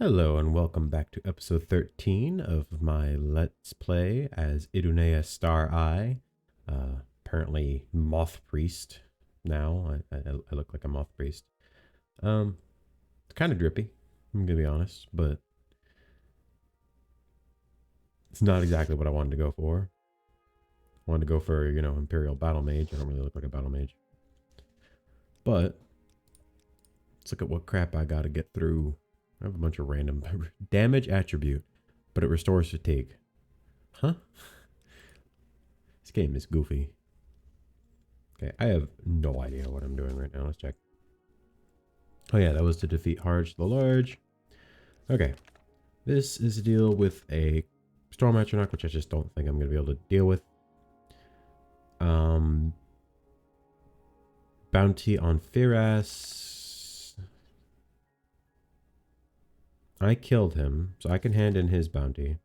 Hello and welcome back to episode 13 of my Let's Play as Idonea Star-Eye. Apparently Moth Priest now. I look like a Moth Priest. It's kind of drippy, I'm gonna be honest, but it's not exactly what I wanted to go for. I wanted to go for, Imperial battlemage. I don't really look like a battlemage. But let's look at what crap I gotta get through. I have a bunch of random damage attribute, but it restores fatigue. Huh? This game is goofy. Okay, I have no idea what I'm doing right now. Let's check. Oh yeah, that was to defeat Harge the Large. Okay. This is to deal with a Storm Atronach, which I just don't think I'm going to be able to deal with. Bounty on Firas. I killed him, so I can hand in his bounty.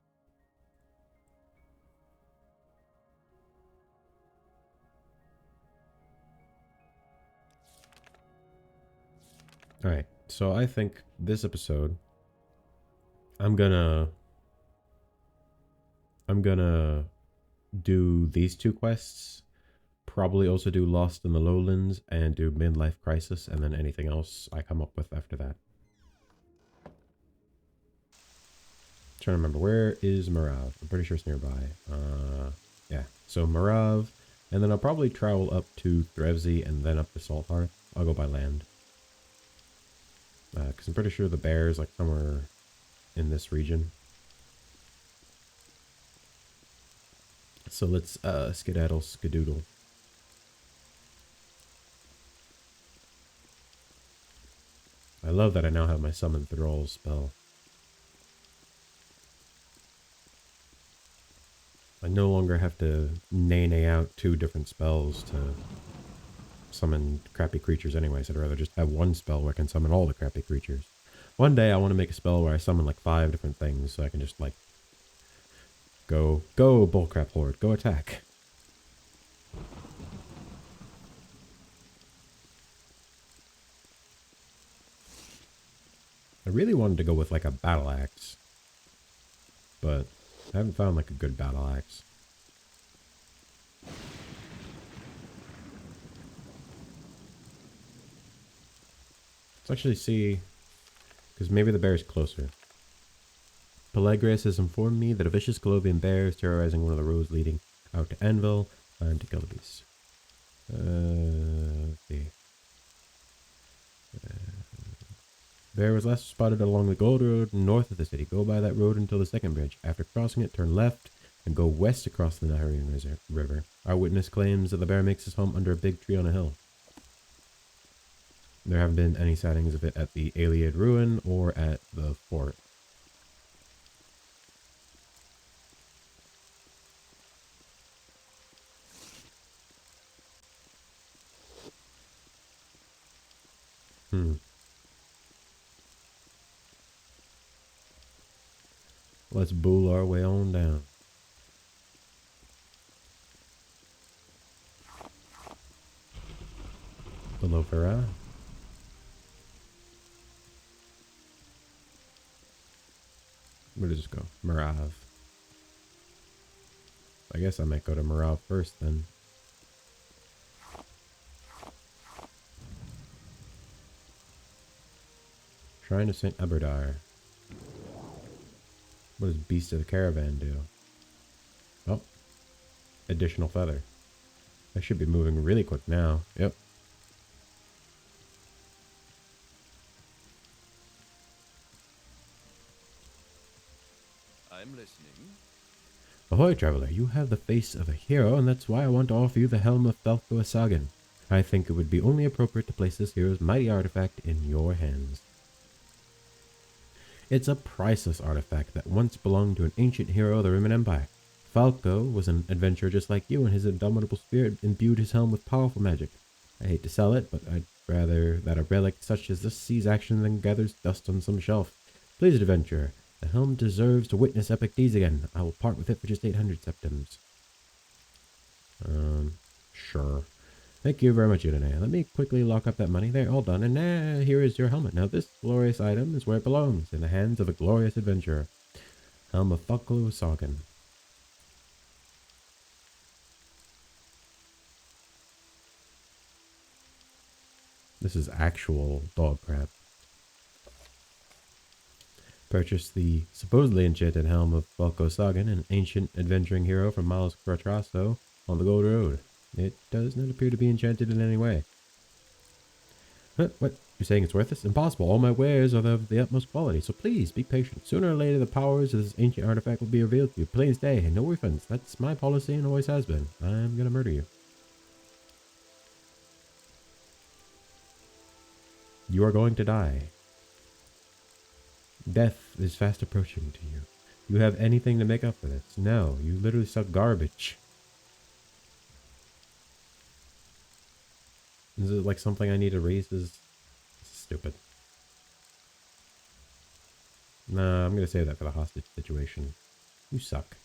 Alright, so I think this episode, I'm gonna do these two quests, probably also do Lost in the Lowlands, and do Midlife Crisis, and then anything else I come up with after that. Trying to remember, where is Marav? I'm pretty sure it's nearby. Yeah, so Marav, and then I'll probably travel up to Threvzy and then up to Salthearth. I'll go by land. Because I'm pretty sure the bear is like somewhere in this region. So let's skedaddle skedoodle. I love that I now have my summon thrall spell. I no longer have to nay out two different spells to summon crappy creatures anyways. I'd rather just have one spell where I can summon all the crappy creatures. One day I want to make a spell where I summon like 5 different things so I can just like go bullcrap horde, go attack. I really wanted to go with like a battle axe, but I haven't found like a good battle axe. Let's actually see, because maybe the bear is closer. Pellegrin has informed me that a vicious Colovian bear is terrorizing one of the roads leading out to Anvil and to kill the beast. Let's see. Bear was last spotted along the Gold Road north of the city. Go by that road until the second bridge. After crossing it, turn left and go west across the Naharian River. Our witness claims that the bear makes his home under a big tree on a hill. There haven't been any sightings of it at the Ayleid ruin or at the fort. Let's bull our way on down. Below Farah. Where does this go? Marav. I guess I might go to Marav first then. Shrine of St. Aberdare. What does Beast of the Caravan do? Oh. Additional feather. I should be moving really quick now. Yep. I'm listening. Ahoy, traveler. You have the face of a hero, and that's why I want to offer you the Helm of Falco Asagan. I think it would be only appropriate to place this hero's mighty artifact in your hands. It's a priceless artifact that once belonged to an ancient hero of the Roman Empire. Falco was an adventurer just like you, and his indomitable spirit imbued his helm with powerful magic. I hate to sell it, but I'd rather that a relic such as this sees action than gathers dust on some shelf. Please, adventurer, the helm deserves to witness epic deeds again. I will part with it for just 800 septims. Sure. Thank you very much, Idonea. Let me quickly lock up that money. There, all done. And here is your helmet. Now, this glorious item is where it belongs, in the hands of a glorious adventurer. Helm of Falklu Sagan. This is actual dog crap. Purchase the supposedly enchanted helm of Falco Sagan, an ancient adventuring hero from Miles Quatrasso on the Gold Road. It does not appear to be enchanted in any way. What? You're saying it's worthless? Impossible. All my wares are of the utmost quality, so please be patient. Sooner or later, the powers of this ancient artifact will be revealed to you. Plain as day, and no refunds. That's my policy and always has been. I'm gonna murder you. You are going to die. Death is fast approaching to you. You have anything to make up for this? No, you literally suck garbage. Is it like something I need to raise his... Stupid. Nah, I'm gonna save that for the hostage situation. You suck.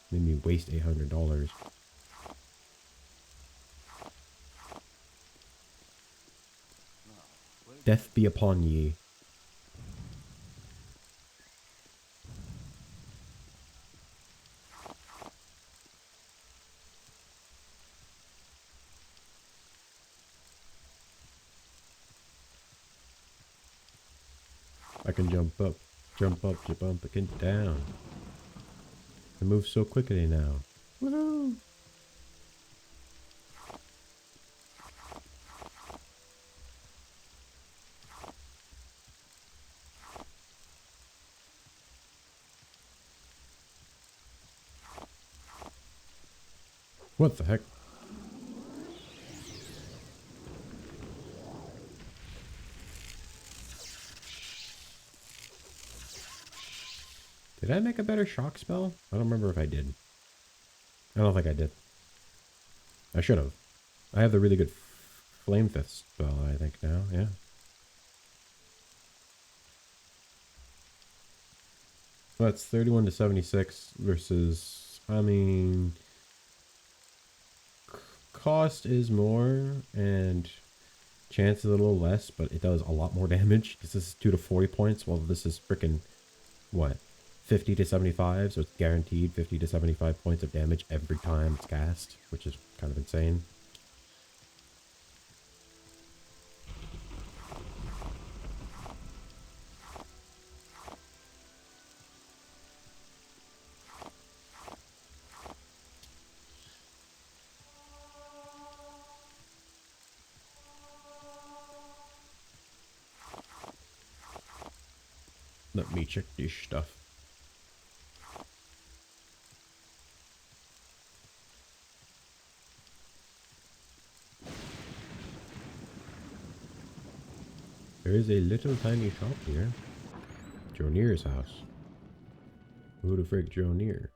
Made me waste $800. Death be upon ye. I can jump up, jump again down. I move so quickly now. Woohoo! What the heck? Did I make a better shock spell? I don't remember if I did. I don't think I did. I should have. I have the really good Flame Fist spell, I think, now. Yeah. Well, that's 31 to 76 versus... I mean... Cost is more, and chance is a little less, but it does a lot more damage, because this is 2 to 40 points, while this is freaking... What? 50 to 75, so it's guaranteed 50 to 75 points of damage every time it's cast, which is kind of insane. Let me check this stuff. There is a little tiny shop here. Jonir's house. Who the frick Jonir?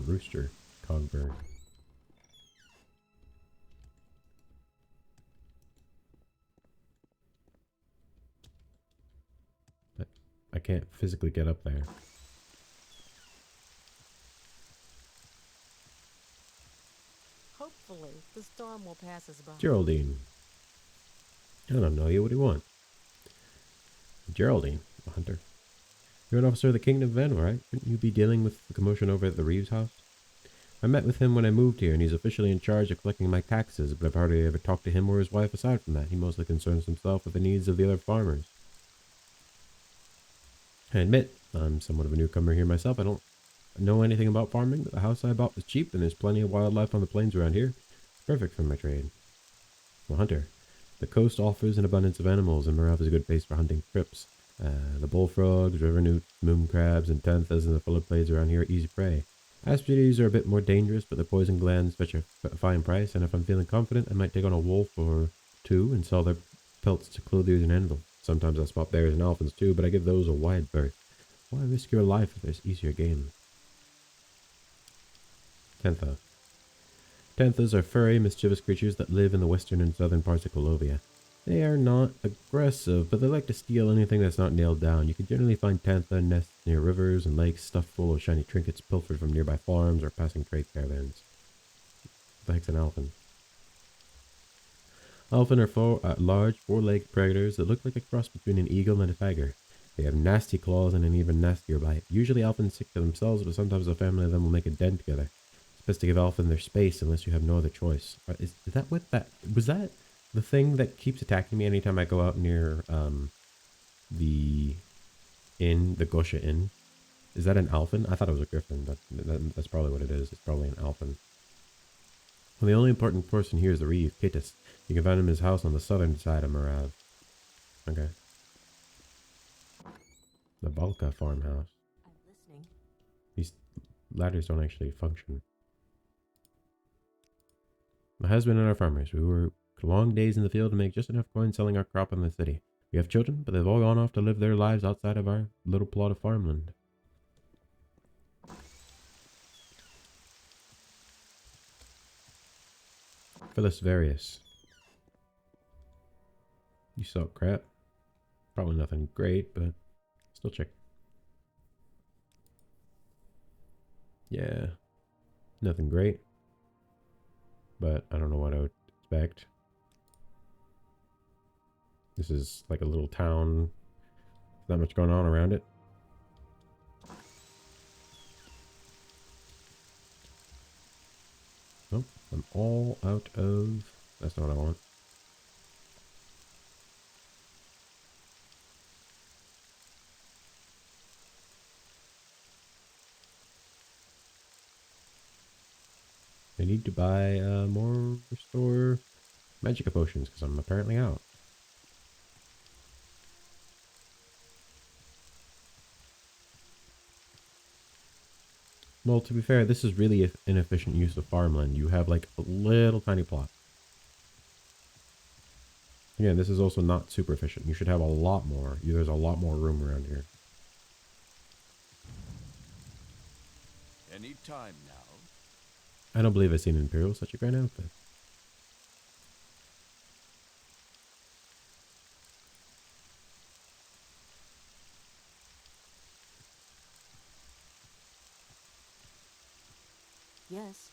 Rooster. Cogburn. I can't physically get up there. Hopefully, the storm will pass us by. Geraldine. I don't know you. What do you want? Geraldine, a hunter. You're an officer of the Kingdom of Venel, right? Shouldn't you be dealing with the commotion over at the Reeves house? I met with him when I moved here, and he's officially in charge of collecting my taxes, but I've hardly ever talked to him or his wife aside from that. He mostly concerns himself with the needs of the other farmers. I admit, I'm somewhat of a newcomer here myself. I don't know anything about farming, but the house I bought was cheap, and there's plenty of wildlife on the plains around here. Perfect for my trade. Well, hunter. The coast offers an abundance of animals, and Morav is a good place for hunting trips. The bullfrogs, river newts, moon crabs, and tenthas and the fuller blades around here are easy prey. Aspides are a bit more dangerous, but the poison glands fetch a fine price, and if I'm feeling confident, I might take on a wolf or two and sell their pelts to clothiers and anvil. Sometimes I spot bears and elephants too, but I give those a wide berth. Why risk your life if there's easier game? Tentha. Tenthas are furry, mischievous creatures that live in the western and southern parts of Colovia. They are not aggressive, but they like to steal anything that's not nailed down. You can generally find panther nests near rivers and lakes stuffed full of shiny trinkets pilfered from nearby farms or passing trade caravans. What the heck's an elfin? Elfin are large, four-legged predators that look like a cross between an eagle and a tiger. They have nasty claws and an even nastier bite. Usually elfins stick to themselves, but sometimes a family of them will make a den together. It's best to give elfin their space unless you have no other choice. Is that what that... Was that the thing that keeps attacking me anytime I go out near the inn, the Gosha Inn? Is that an elfin? I thought it was a griffin. That's probably what it is. It's probably an elfin. Well, the only important person here is the Reeve, Kittis. You can find him in his house on the southern side of Marav. Okay. The Balka farmhouse. I'm listening. These ladders don't actually function. My husband and our farmers, we work long days in the field to make just enough coin selling our crop in the city. We have children, but they've all gone off to live their lives outside of our little plot of farmland. Phyllis Various. You sell crap. Probably nothing great, but still check. Yeah. Nothing great. But I don't know what I would expect. This is like a little town. Not much going on around it. Nope. I'm all out of... That's not what I want. I need to buy more restore magic potions because I'm apparently out. Well, to be fair, this is really inefficient use of farmland. You have like a little tiny plot. Again, this is also not super efficient. You should have a lot more. There's a lot more room around here. Any time now. I don't believe I've seen Imperial with such a grand outfit. Yes.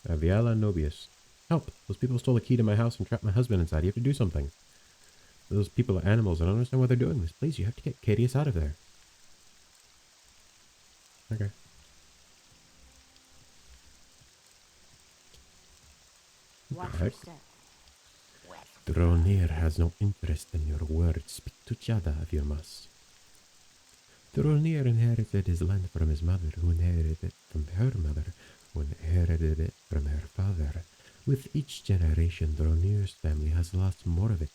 Aviala Nobius. Help! Those people stole the key to my house and trapped my husband inside. You have to do something. Those people are animals. I don't understand why they're doing this. Please, you have to get Cadius out of there. Okay. Watch your step. Dronir has no interest in your words. Speak to Chada if you must. Dronir inherited his land from his mother, who inherited it from her mother, who inherited it from her father. With each generation, Dronir's family has lost more of it,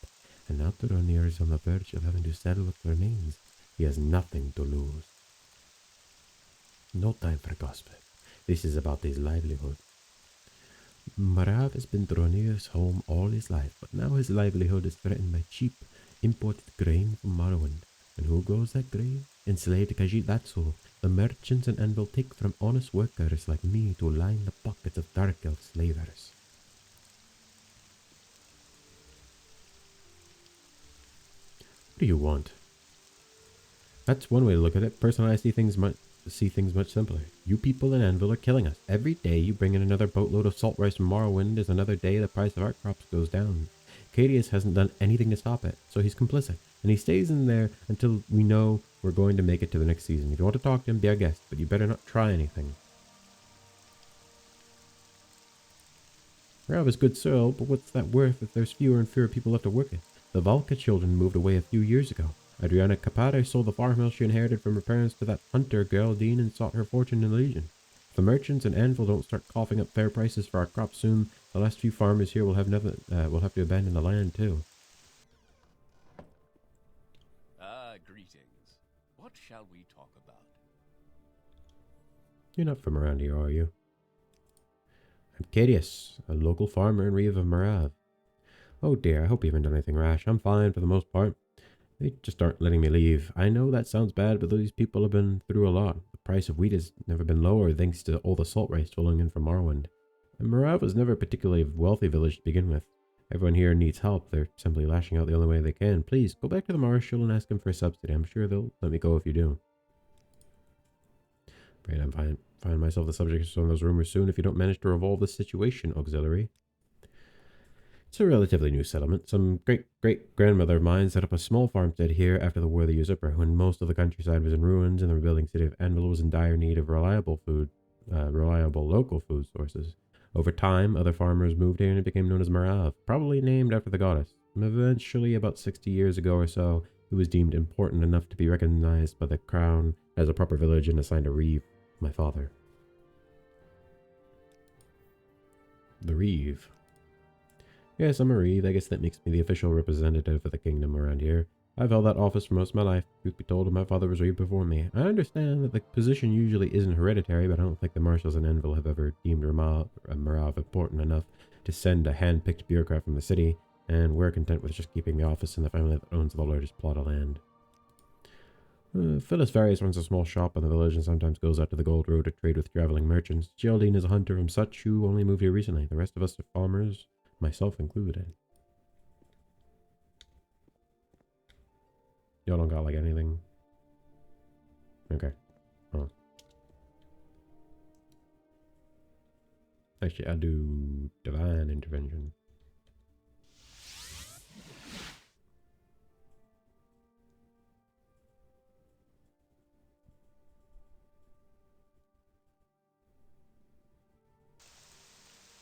and now Dronir is on the verge of having to settle what remains. He has nothing to lose. No time for gossip. This is about his livelihood. Marav has been Dronir's home all his life, but now his livelihood is threatened by cheap, imported grain from Morrowind. And who grows that grain? Enslaved Khajiit, that's who. The merchants and Anvil take from honest workers like me to line the pockets of dark elf slavers. What do you want? That's one way to look at it. Personally, I see things much simpler. You people in Anvil are killing us. Every day you bring in another boatload of salt rice from Morrowind is another day the price of our crops goes down. Cadius hasn't done anything to stop it, so he's complicit. And he stays in there until we know we're going to make it to the next season. If you want to talk to him, be our guest, but you better not try anything. Rav is good soil, but what's that worth if there's fewer and fewer people left to work it? The Valka children moved away a few years ago. Adriana Capare sold the farmhouse she inherited from her parents to that hunter Geraldine and sought her fortune in the Legion. If the merchants in Anvil don't start coughing up fair prices for our crops soon, the last few farmers here will have to abandon the land too. Greetings. What shall we talk about? You're not from around here, are you? I'm Cadius, a local farmer in Reeve of Marav. Oh dear, I hope you haven't done anything rash. I'm fine for the most part. They just aren't letting me leave. I know that sounds bad, but these people have been through a lot. The price of wheat has never been lower thanks to all the salt rice flowing in from Morrowind. And Marav was never a particularly wealthy village to begin with. Everyone here needs help. They're simply lashing out the only way they can. Please, go back to the Marshal and ask him for a subsidy. I'm sure they'll let me go if you do. Right, find myself the subject of some of those rumors soon if you don't manage to revolve the situation, Auxiliary. It's a relatively new settlement. Some great-great-grandmother of mine set up a small farmstead here after the War of the Usurper, when most of the countryside was in ruins and the rebuilding city of Anvil was in dire need of reliable local food sources. Over time, other farmers moved here and it became known as Marav, probably named after the goddess. Eventually, about 60 years ago or so, it was deemed important enough to be recognized by the crown as a proper village and assigned a reeve, my father. The reeve. Yes, I'm a reeve. I guess that makes me the official representative of the kingdom around here. I've held that office for most of my life. Truth be told, my father was reeve before me. I understand that the position usually isn't hereditary, but I don't think the marshals in Anvil have ever deemed Marav important enough to send a hand-picked bureaucrat from the city, and we're content with just keeping the office in the family that owns the largest plot of land. Phyllis Various runs a small shop in the village and sometimes goes out to the Gold Road to trade with traveling merchants. Geraldine is a hunter from such who only moved here recently. The rest of us are farmers, myself included. Y'all don't got like anything? Okay. Oh. Actually, I'll do divine intervention.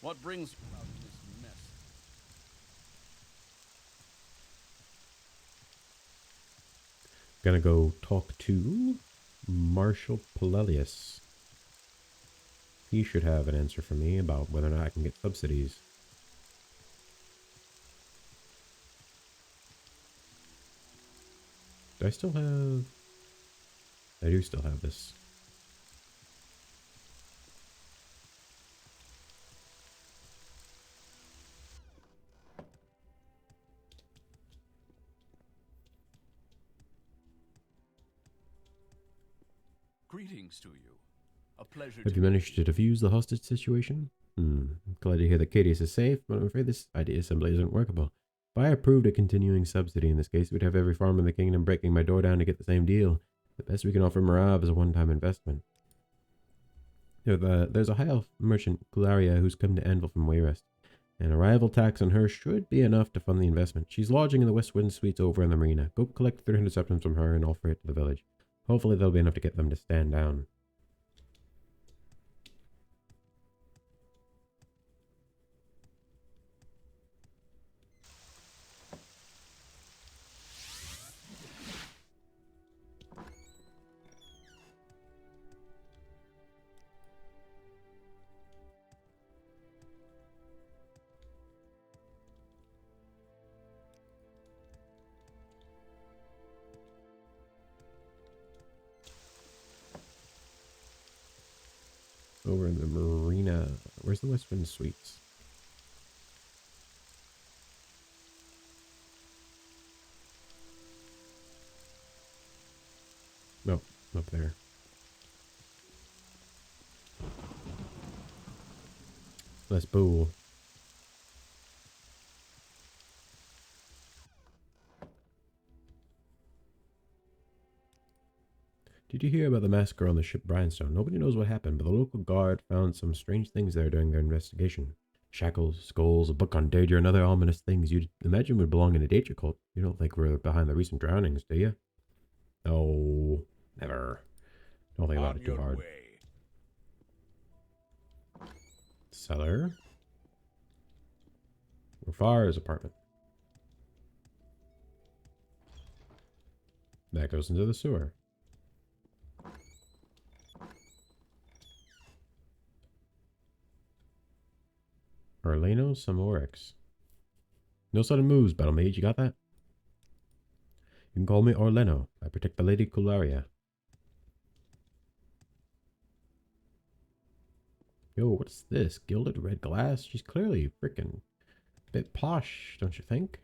What brings you out of this mess? Gonna go talk to Marshal Pelelius. He should have an answer for me about whether or not I can get subsidies. Do I still have... I do still have this. Greetings to you. A pleasure Have to you managed to defuse the hostage situation? Glad to hear that Cadius is safe, but I'm afraid this idea simply isn't workable. If I approved a continuing subsidy in this case, we'd have every farm in the kingdom breaking my door down to get the same deal. The best we can offer Marav is a one-time investment. There's a high elf merchant, Claria, who's come to Anvil from Wayrest. An arrival tax on her should be enough to fund the investment. She's lodging in the West Wind Suites over in the marina. Go collect 300 septims from her and offer it to the village. Hopefully there'll be enough to get them to stand down. Over in the marina. Where's the West Wind Suites? No, up there. Let's pool. Did you hear about the massacre on the ship Bryanstone? Nobody knows what happened, but the local guard found some strange things there during their investigation. Shackles, skulls, a book on danger, and other ominous things you'd imagine would belong in a danger cult. You don't think we're behind the recent drownings, do you? No, never. Don't think about it too hard. Cellar. Where far is apartment? That goes into the sewer. Orlano Samorix. No sudden moves, battlemage. You got that? You can call me Orleno. I protect the Lady Cularia. Yo, what's this? Gilded red glass? She's clearly freaking bit posh, don't you think?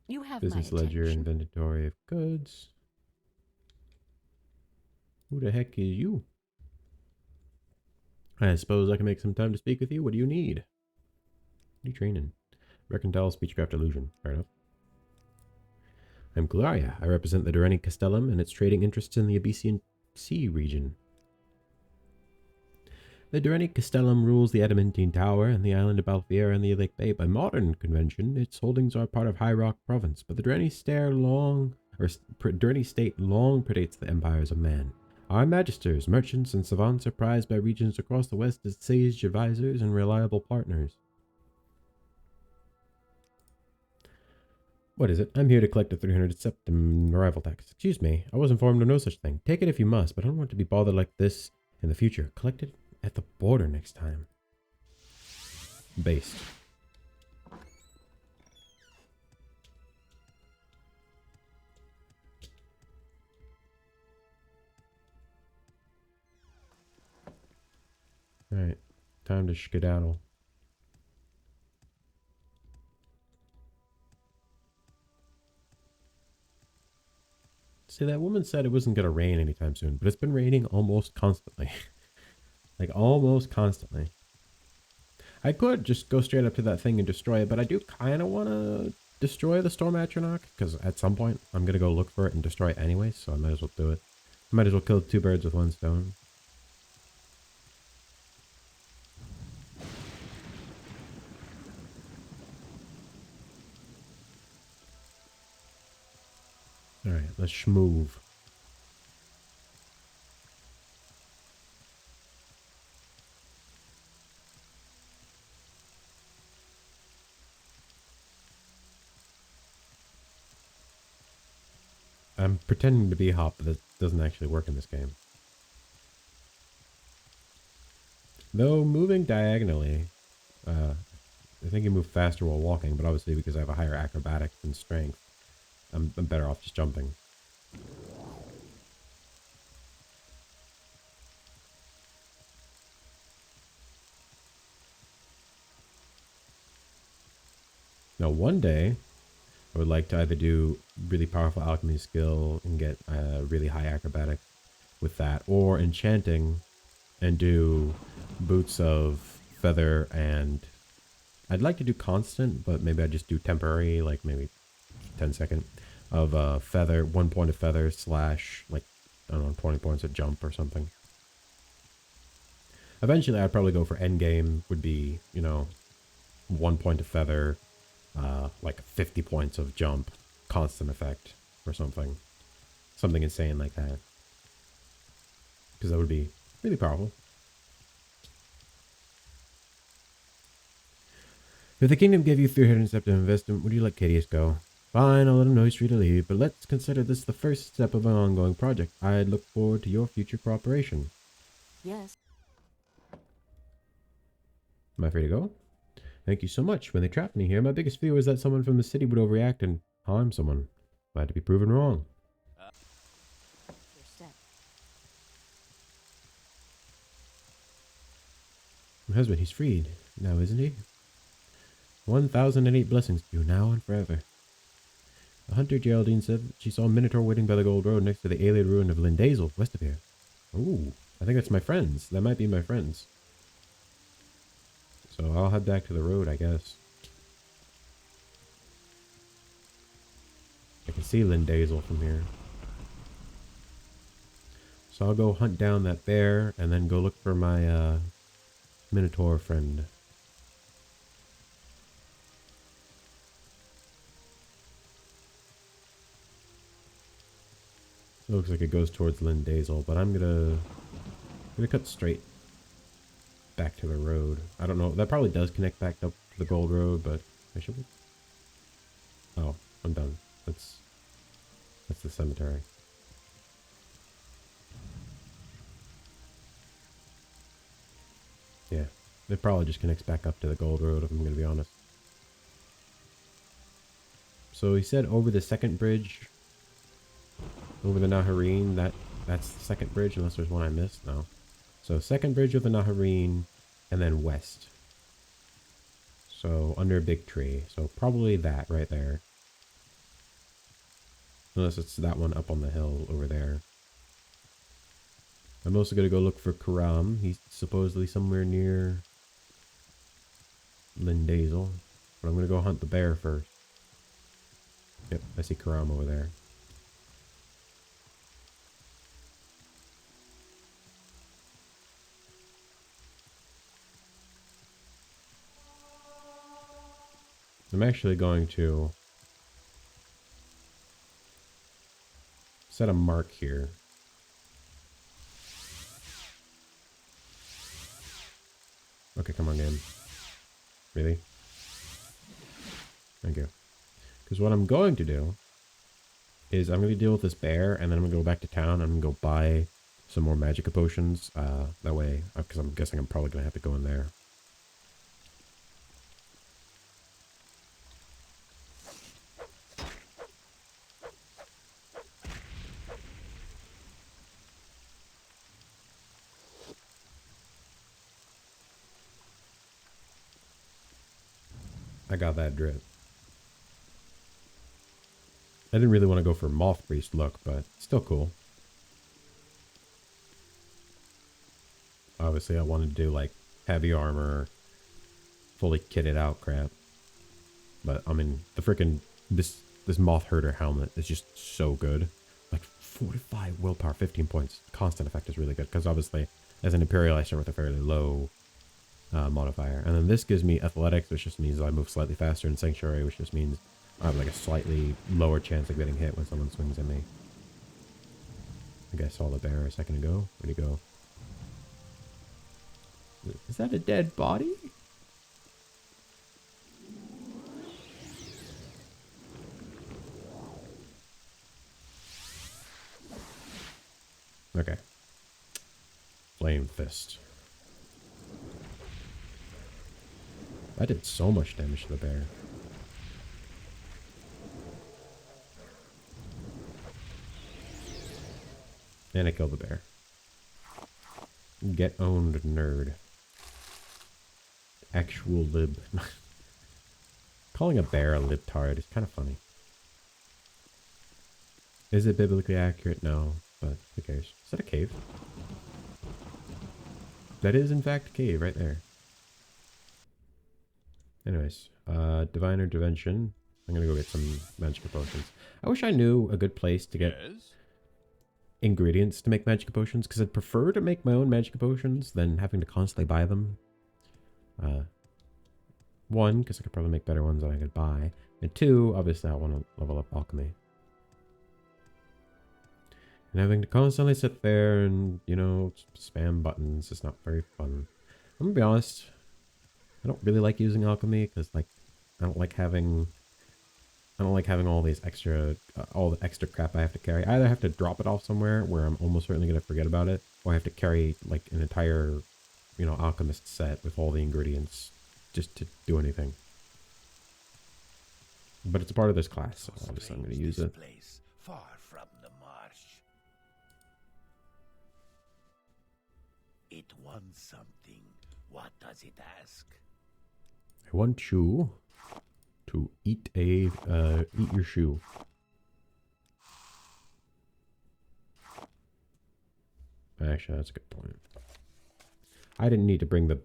You have Business my ledger, attention. inventory of goods. Who the heck is you? I suppose I can make some time to speak with you. What do you need? you training? Mercantile speechcraft illusion. Fair enough. I'm Glaria. I represent the Durrani Castellum and its trading interests in the Abecean Sea region. The Durrani Castellum rules the Adamantine Tower and the island of Balfiera and the Lake Bay. By modern convention, its holdings are part of High Rock Province, but the Durrani Durrani state long predates the empires of man. Our magisters, merchants, and savants are prized by regions across the west as sage advisors and reliable partners. What is it? I'm here to collect a 300 septim arrival tax. Excuse me, I was informed of no such thing. Take it if you must, but I don't want to be bothered like this in the future. Collect it at the border next time. Based. Alright, time to skedaddle. See, that woman said it wasn't going to rain anytime soon, but it's been raining almost constantly. Like, almost constantly. I could just go straight up to that thing and destroy it, but I do kind of want to destroy the Storm Atronach, because at some point I'm going to go look for it and destroy it anyway, so I might as well do it. I might as well kill two birds with one stone. Alright, let's schmoove. I'm pretending to be hop, but that doesn't actually work in this game. Though moving diagonally, I think you move faster while walking, but obviously because I have a higher acrobatics and strength, I'm better off just jumping. Now one day, I would like to either do really powerful alchemy skill and get really high acrobatics with that, or enchanting and do boots of feather, and I'd like to do constant, but maybe I'd just do temporary, like maybe 10 second of feather, 1 point of feather slash, like, I don't know, 20 points of jump or something. Eventually I'd probably go for endgame, would be, you know, 1 point of feather, like 50 points of jump, constant effect or something. Something insane like that. Because that would be really powerful. If the kingdom gave you 300 septim investment, would you let Cadius go? Fine, I'll let him know he's free to leave, but let's consider this the first step of an ongoing project. I'd look forward to your future cooperation. Yes. Am I free to go? Thank you so much. When they trapped me here, my biggest fear was that someone from the city would overreact and harm someone. Glad to be proven wrong. Your step. My husband, he's freed now, isn't he? 1,008 blessings to you now and forever. The hunter Geraldine said she saw a minotaur waiting by the gold road next to the Ayleid ruin of Lindaesel, west of here. Ooh, I think that's my friends. That might be my friends. So I'll head back to the road, I guess. I can see Lindaesel from here. So I'll go hunt down that bear and then go look for my minotaur friend. It looks like it goes towards Lindaesel, but I'm gonna cut straight back to the road. I don't know. That probably does connect back up to the gold road, but I should. Oh, I'm done. That's the cemetery. Yeah, it probably just connects back up to the gold road, if I'm gonna be honest. So he said over the second bridge. Over the Naharine, that's the second bridge, unless there's one I missed. No. So second bridge of the Naharine, and then west. So under a big tree. So probably that right there. Unless it's that one up on the hill over there. I'm also going to go look for Karam. He's supposedly somewhere near Lindaesel. But I'm gonna go hunt the bear first. Yep, I see Karam over there. I'm actually going to set a mark here. Okay, come on, game. Really? Thank you. Because what I'm going to do is I'm going to deal with this bear, and then I'm going to go back to town, and I'm going to go buy some more magica potions. That way, because I'm guessing I'm probably going to have to go in there. I got that drip. I didn't really want to go for Moth Priest look, but still cool. Obviously, I wanted to do like heavy armor, fully kitted out crap. But I mean, the freaking this Moth Herder helmet is just so good. Like 45 willpower, 15 points. Constant effect is really good because obviously, as an Imperial, I start with a fairly low modifier, and then this gives me athletics, which just means I move slightly faster, and sanctuary, which just means I have like a slightly lower chance of getting hit when someone swings at me. I think I saw the bear a second ago. Where'd he go? Is that a dead body? Okay. Flame Fist. I did so much damage to the bear. And I killed the bear. Get owned, nerd. Actual lib. Calling a bear a libtard is kind of funny. Is it biblically accurate? No, but who cares? Is that a cave? That is in fact a cave right there. Anyways, Diviner Dimension. I'm gonna go get some magic potions. I wish I knew a good place to get ingredients to make magic potions, because I'd prefer to make my own magic potions than having to constantly buy them. One, because I could probably make better ones than I could buy. And two, obviously I want to level up alchemy. And having to constantly sit there and, you know, spam buttons is not very fun. I'm gonna be honest, I don't really like using alchemy, because, like, I don't like having all these extra, all the extra crap I have to carry. I either have to drop it off somewhere where I'm almost certainly going to forget about it, or I have to carry, like, an entire, you know, alchemist set with all the ingredients just to do anything. But it's a part of this class, so obviously I'm going to use it. Place, far from the marsh. It wants something. What does it ask? I want you to eat your shoe. Actually, that's a good point. I didn't need to bring the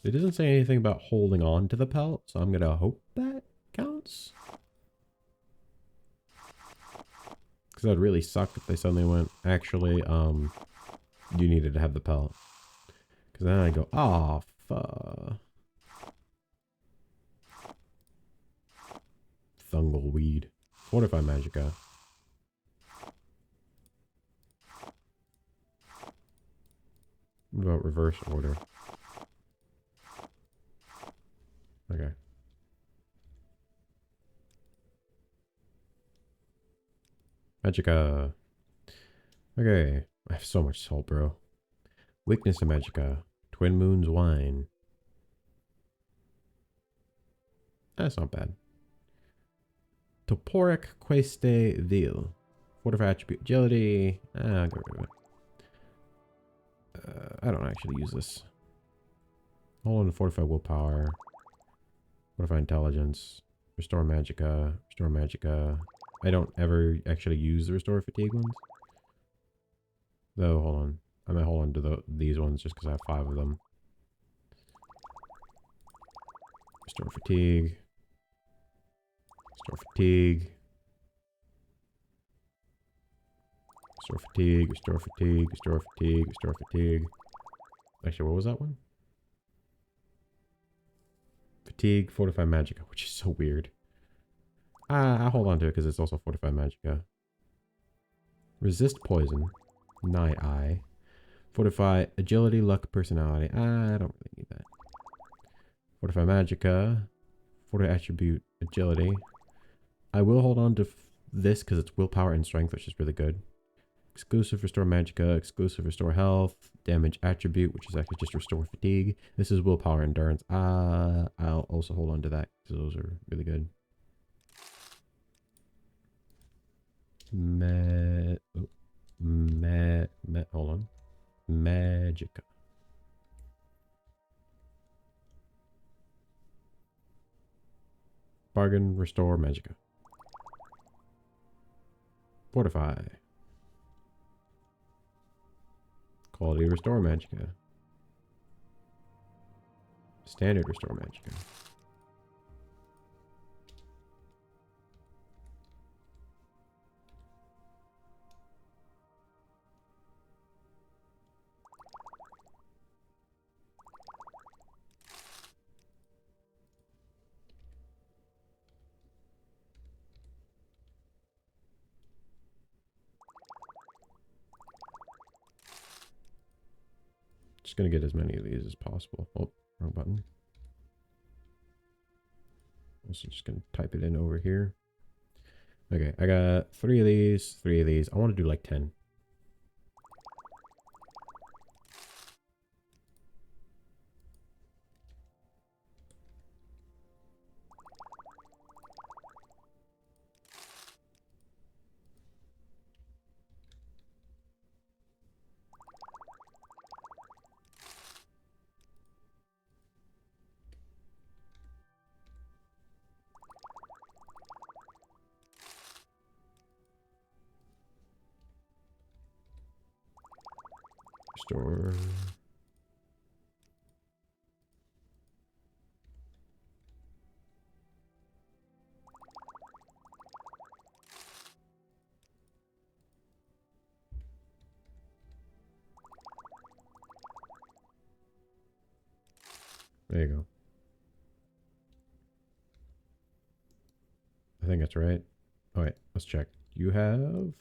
it doesn't say anything about holding on to the pelt, so I'm gonna hope that counts. Because that'd really suck if they suddenly went, actually, you needed to have the pelt. Because then I go, oh, fuck. Fungal weed. Fortify Magicka. What about reverse order? Okay. Magicka. Okay. I have so much salt, bro. Weakness to Magicka. Twin Moons Wine. That's not bad. Toporic Queste Vil. Fortify attribute agility. I'll get rid of it. I don't actually use this. Hold on to fortify willpower. Fortify intelligence. Restore Magicka. Restore Magicka. I don't ever actually use the Restore Fatigue ones. Though, hold on. I might hold on to these ones just because I have 5 of them. Restore Fatigue. Restore Fatigue. Restore Fatigue. Restore Fatigue. Restore Fatigue. Restore Fatigue. Actually, what was that one? Fatigue, Fortify Magicka, which is so weird. I'll hold on to it because it's also Fortify Magicka. Resist Poison. Night Eye. Fortify Agility, Luck, Personality. I don't really need that. Fortify Magicka. Fortify Attribute, Agility. I will hold on to this because it's Willpower and Strength, which is really good. Exclusive Restore Magicka. Exclusive Restore Health. Damage Attribute, which is actually just Restore Fatigue. This is Willpower Endurance. I'll also hold on to that because those are really good. Hold on. Magicka. Bargain, Restore Magicka. Fortify. Quality Restore Magicka. Standard Restore Magicka. Just gonna get as many of these as possible. Oh, wrong button. Also just gonna type it in over here. Okay, I got 3 of these, 3 of these. I want to do like 10. Restore. There you go. I think that's right. All right, let's check. You have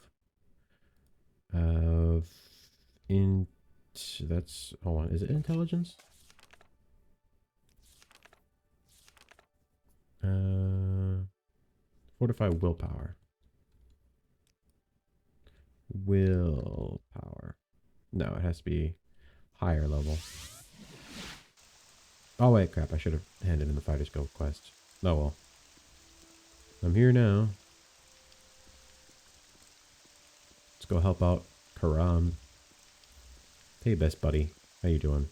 that's, hold on, is it intelligence? Fortify willpower. Willpower. No, it has to be higher level. Oh wait, crap, I should have handed in the Fighter's Guild quest. Oh well. I'm here now. Let's go help out Karam. Hey, best buddy. How you doing?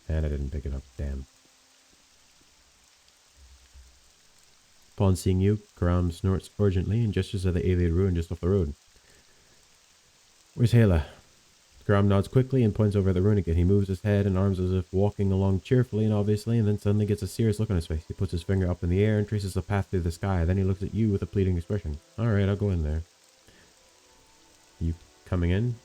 And I didn't pick it up. Damn. Upon seeing you, Karam snorts urgently and gestures at the Ayleid ruin just off the road. Where's Hela? Karam nods quickly and points over at the ruin again. He moves his head and arms as if walking along cheerfully and obviously, and then suddenly gets a serious look on his face. He puts his finger up in the air and traces a path through the sky. Then he looks at you with a pleading expression. Alright, I'll go in there. You coming in?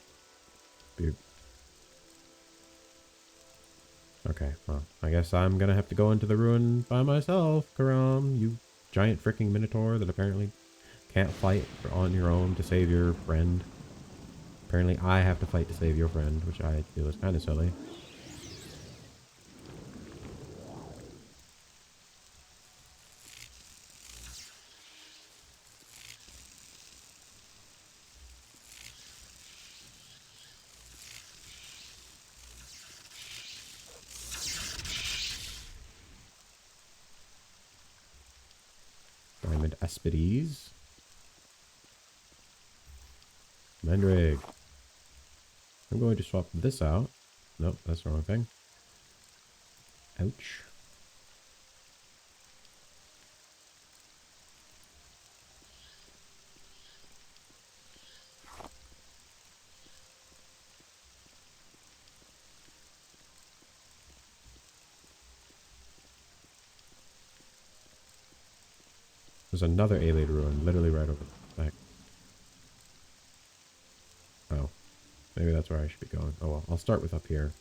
Okay, well, I guess I'm gonna have to go into the ruin by myself, Karam. You giant freaking minotaur that apparently can't fight on your own to save your friend. Apparently I have to fight to save your friend, which I feel is kind of silly. Diamond Aspides. Mendrig. I'm going to swap this out. Nope, that's the wrong thing. Ouch. There's another Ayleid ruin literally right over the back. Oh. Maybe that's where I should be going. Oh well, I'll start with up here.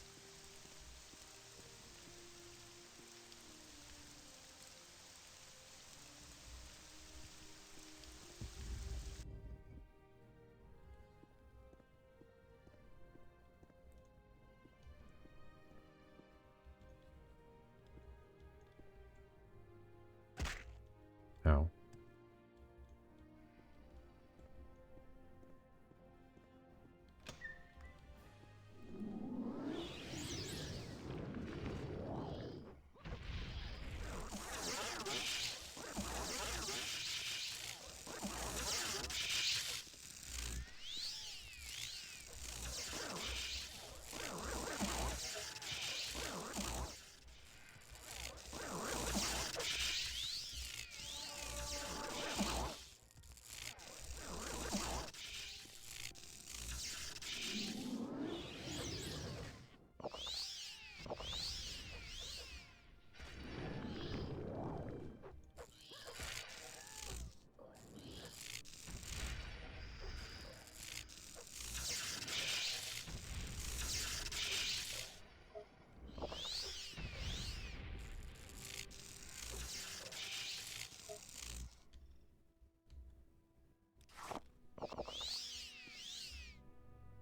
Ow.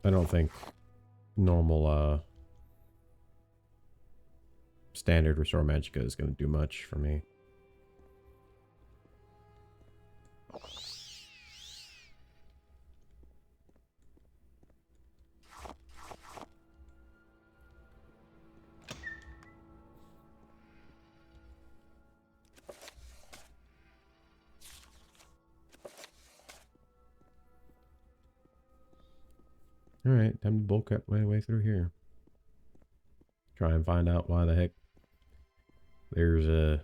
I don't think normal, standard Restore Magicka is going to do much for me. Alright, time to bulk up my way through here. Try and find out why the heck there's a...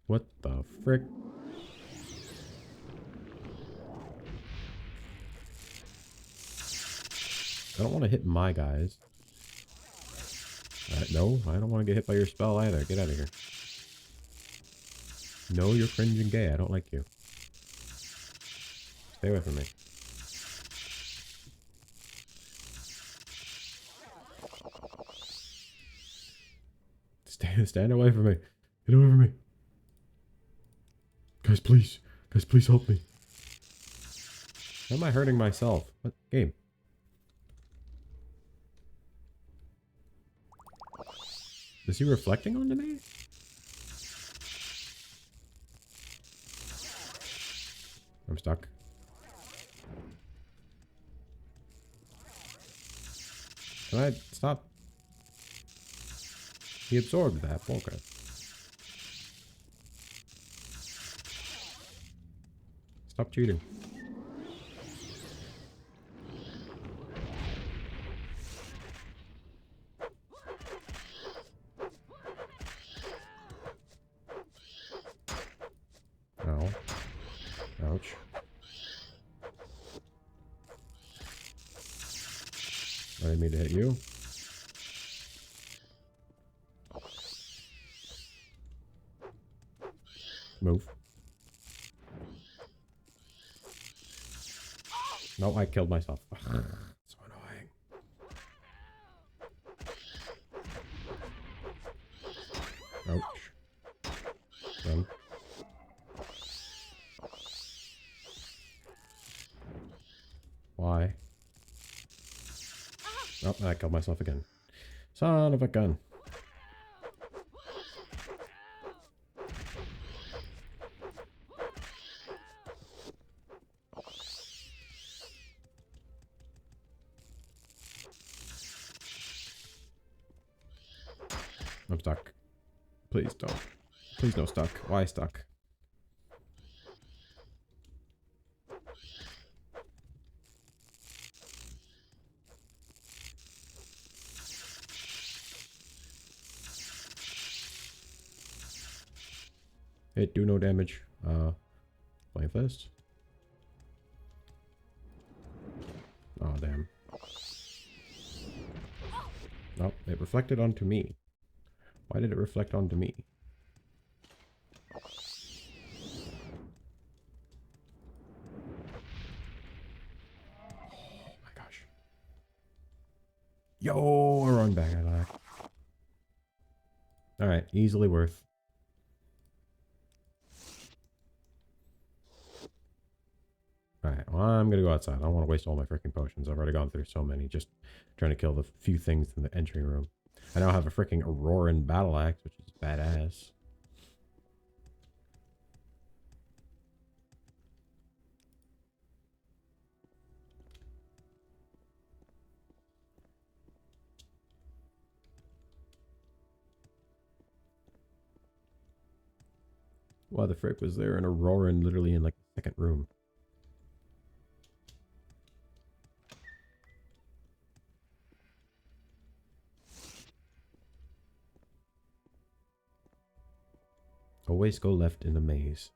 What the frick? I don't want to hit my guys. No, I don't want to get hit by your spell either. Get out of here. No, you're cringe and gay. I don't like you. Stay away from me. Stand away from me. Get away from me. Guys, please. Guys, please help me. How am I hurting myself? What game? Is he reflecting onto me? I'm stuck. Can I stop? He absorbed that. Okay. Stop cheating. Ow. Ouch. I didn't mean to hit you. Move. No, I killed myself. Ugh, so annoying. Ouch. Run. Why? Oh, I killed myself again. Son of a gun. I'm stuck. Please don't. Please no stuck. Why stuck? It do no damage. Flame Fist. Oh damn. Oh, it reflected onto me. Why did it reflect onto me? Yo, a wrong back I like. Alright, easily worth. Alright, well, I'm gonna go outside. I don't want to waste all my freaking potions. I've already gone through so many just trying to kill the few things in the entry room. I now have a freaking Auroran battle axe, which is badass. Why the frick was there an Auroran literally in like the second room? Always go left in the maze.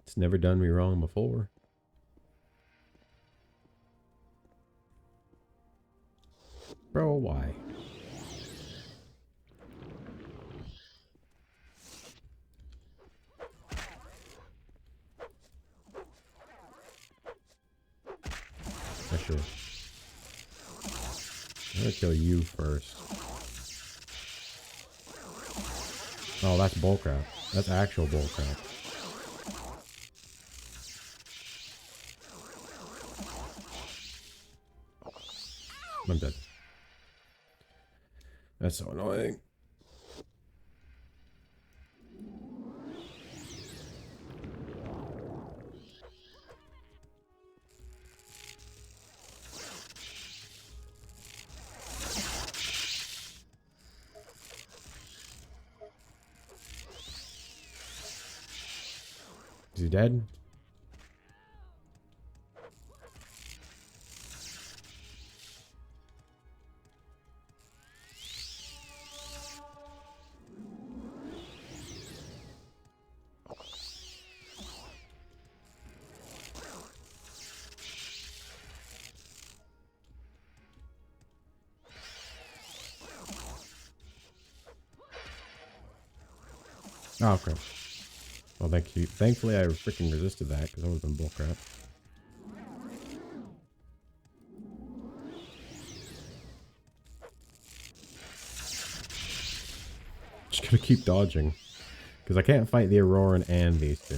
It's never done me wrong before. Bro, why? Actually, I'm gonna kill you first. Oh, that's bullcrap. That's actual bullcrap. I'm dead. That's so annoying. Is he dead? Oh, okay. Well, thank you. Thankfully, I freaking resisted that because that would have been bullcrap. Just gonna keep dodging because I can't fight the Auroran and these two.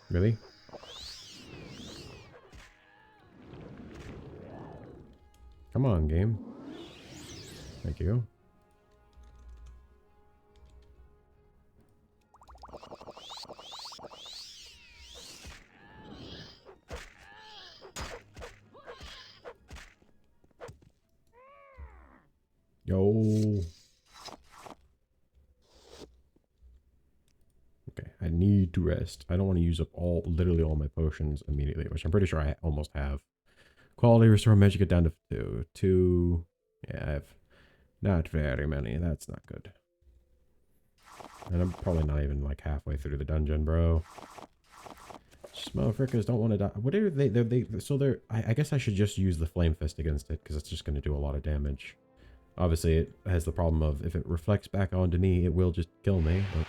Really? Come on, game. Thank you. Yo. Okay, I need to rest. I don't want to use up literally all my potions immediately, which I'm pretty sure I almost have. Quality restore magic it down to 2. 2. Yeah, I have not very many. That's not good. And I'm probably not even like halfway through the dungeon, bro. Just motherfuckers don't want to die. What are they're I guess I should just use the flame fist against it because it's just going to do a lot of damage. Obviously, it has the problem of if it reflects back onto me, it will just kill me. But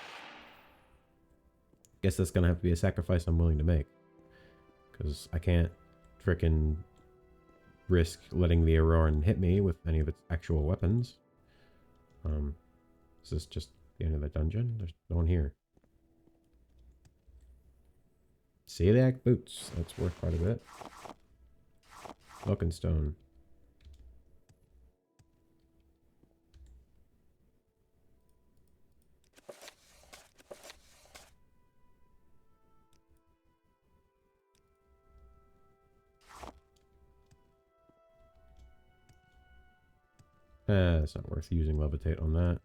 guess that's going to have to be a sacrifice I'm willing to make. Because I can't frickin' risk letting the Auroran hit me with any of its actual weapons. Is this just the end of the dungeon? There's no one here. Celiac boots. That's worth quite a bit. Looking stone. It's not worth using levitate on that.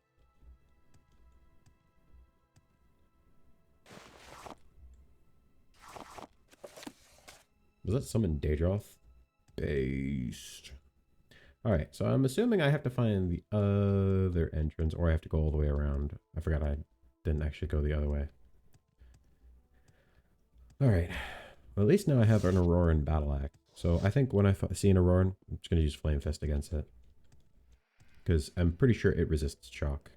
Was that summon Daedroth? Based. Alright, so I'm assuming I have to find the other entrance, or I have to go all the way around. I forgot I didn't actually go the other way. Alright. Well, at least now I have an Auroran battle axe. So I think when I see an Auroran, I'm just going to use Flame Fist against it. Because I'm pretty sure it resists shock.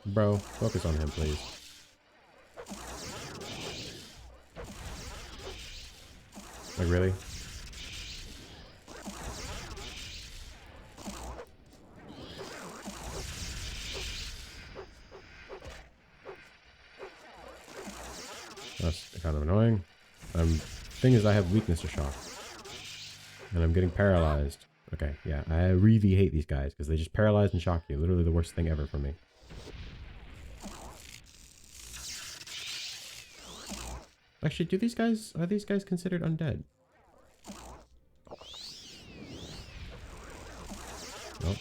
Bro, focus on him, please. Like, really? That's kind of annoying. Thing is, I have weakness to shock. And I'm getting paralyzed. Okay, yeah, I really hate these guys because they just paralyze and shock you. Literally the worst thing ever for me. Actually, are these guys considered undead? Nope.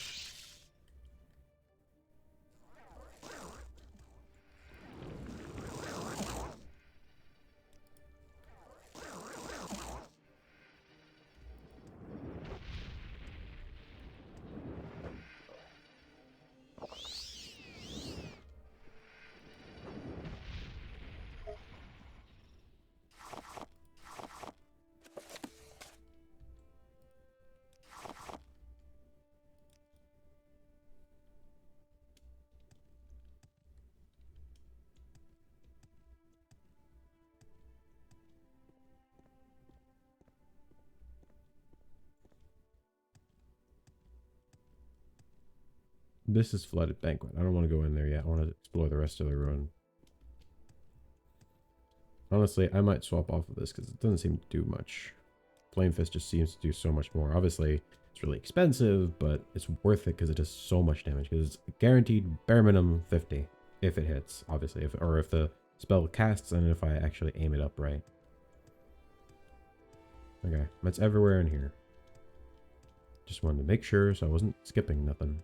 This is Flooded Banquet. I don't want to go in there yet. I want to explore the rest of the ruin. Honestly, I might swap off of this because it doesn't seem to do much. Flame Fist just seems to do so much more. Obviously, it's really expensive, but it's worth it because it does so much damage. Because it's guaranteed bare minimum 50 if it hits, obviously. If the spell casts and if I actually aim it up right. Okay, that's everywhere in here. Just wanted to make sure so I wasn't skipping nothing.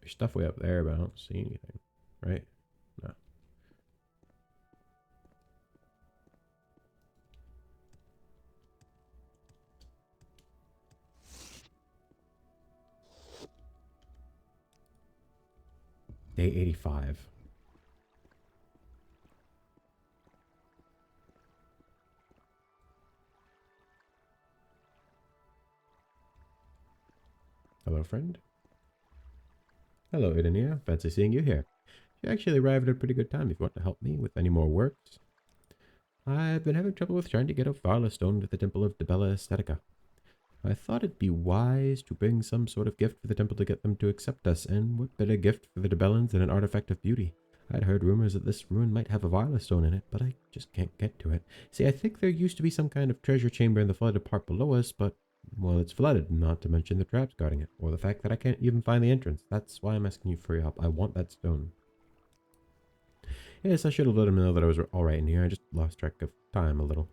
There's stuff way up there, but I don't see anything. Right? No. Day 85. Hello, friend. Hello, Idonea. Fancy seeing you here. You actually arrived at a pretty good time if you want to help me with any more works. I've been having trouble with trying to get a Varla stone to the Temple of Dibella Aesthetica. I thought it'd be wise to bring some sort of gift for the temple to get them to accept us, and what better gift for the Dibellans than an artifact of beauty? I'd heard rumors that this ruin might have a Varla stone in it, but I just can't get to it. See, I think there used to be some kind of treasure chamber in the flooded part below us, but, well, it's flooded, not to mention the traps guarding it, or the fact that I can't even find the entrance. That's why I'm asking you for your help. I want that stone. Yes, I should have let him know that I was alright in here. I just lost track of time a little.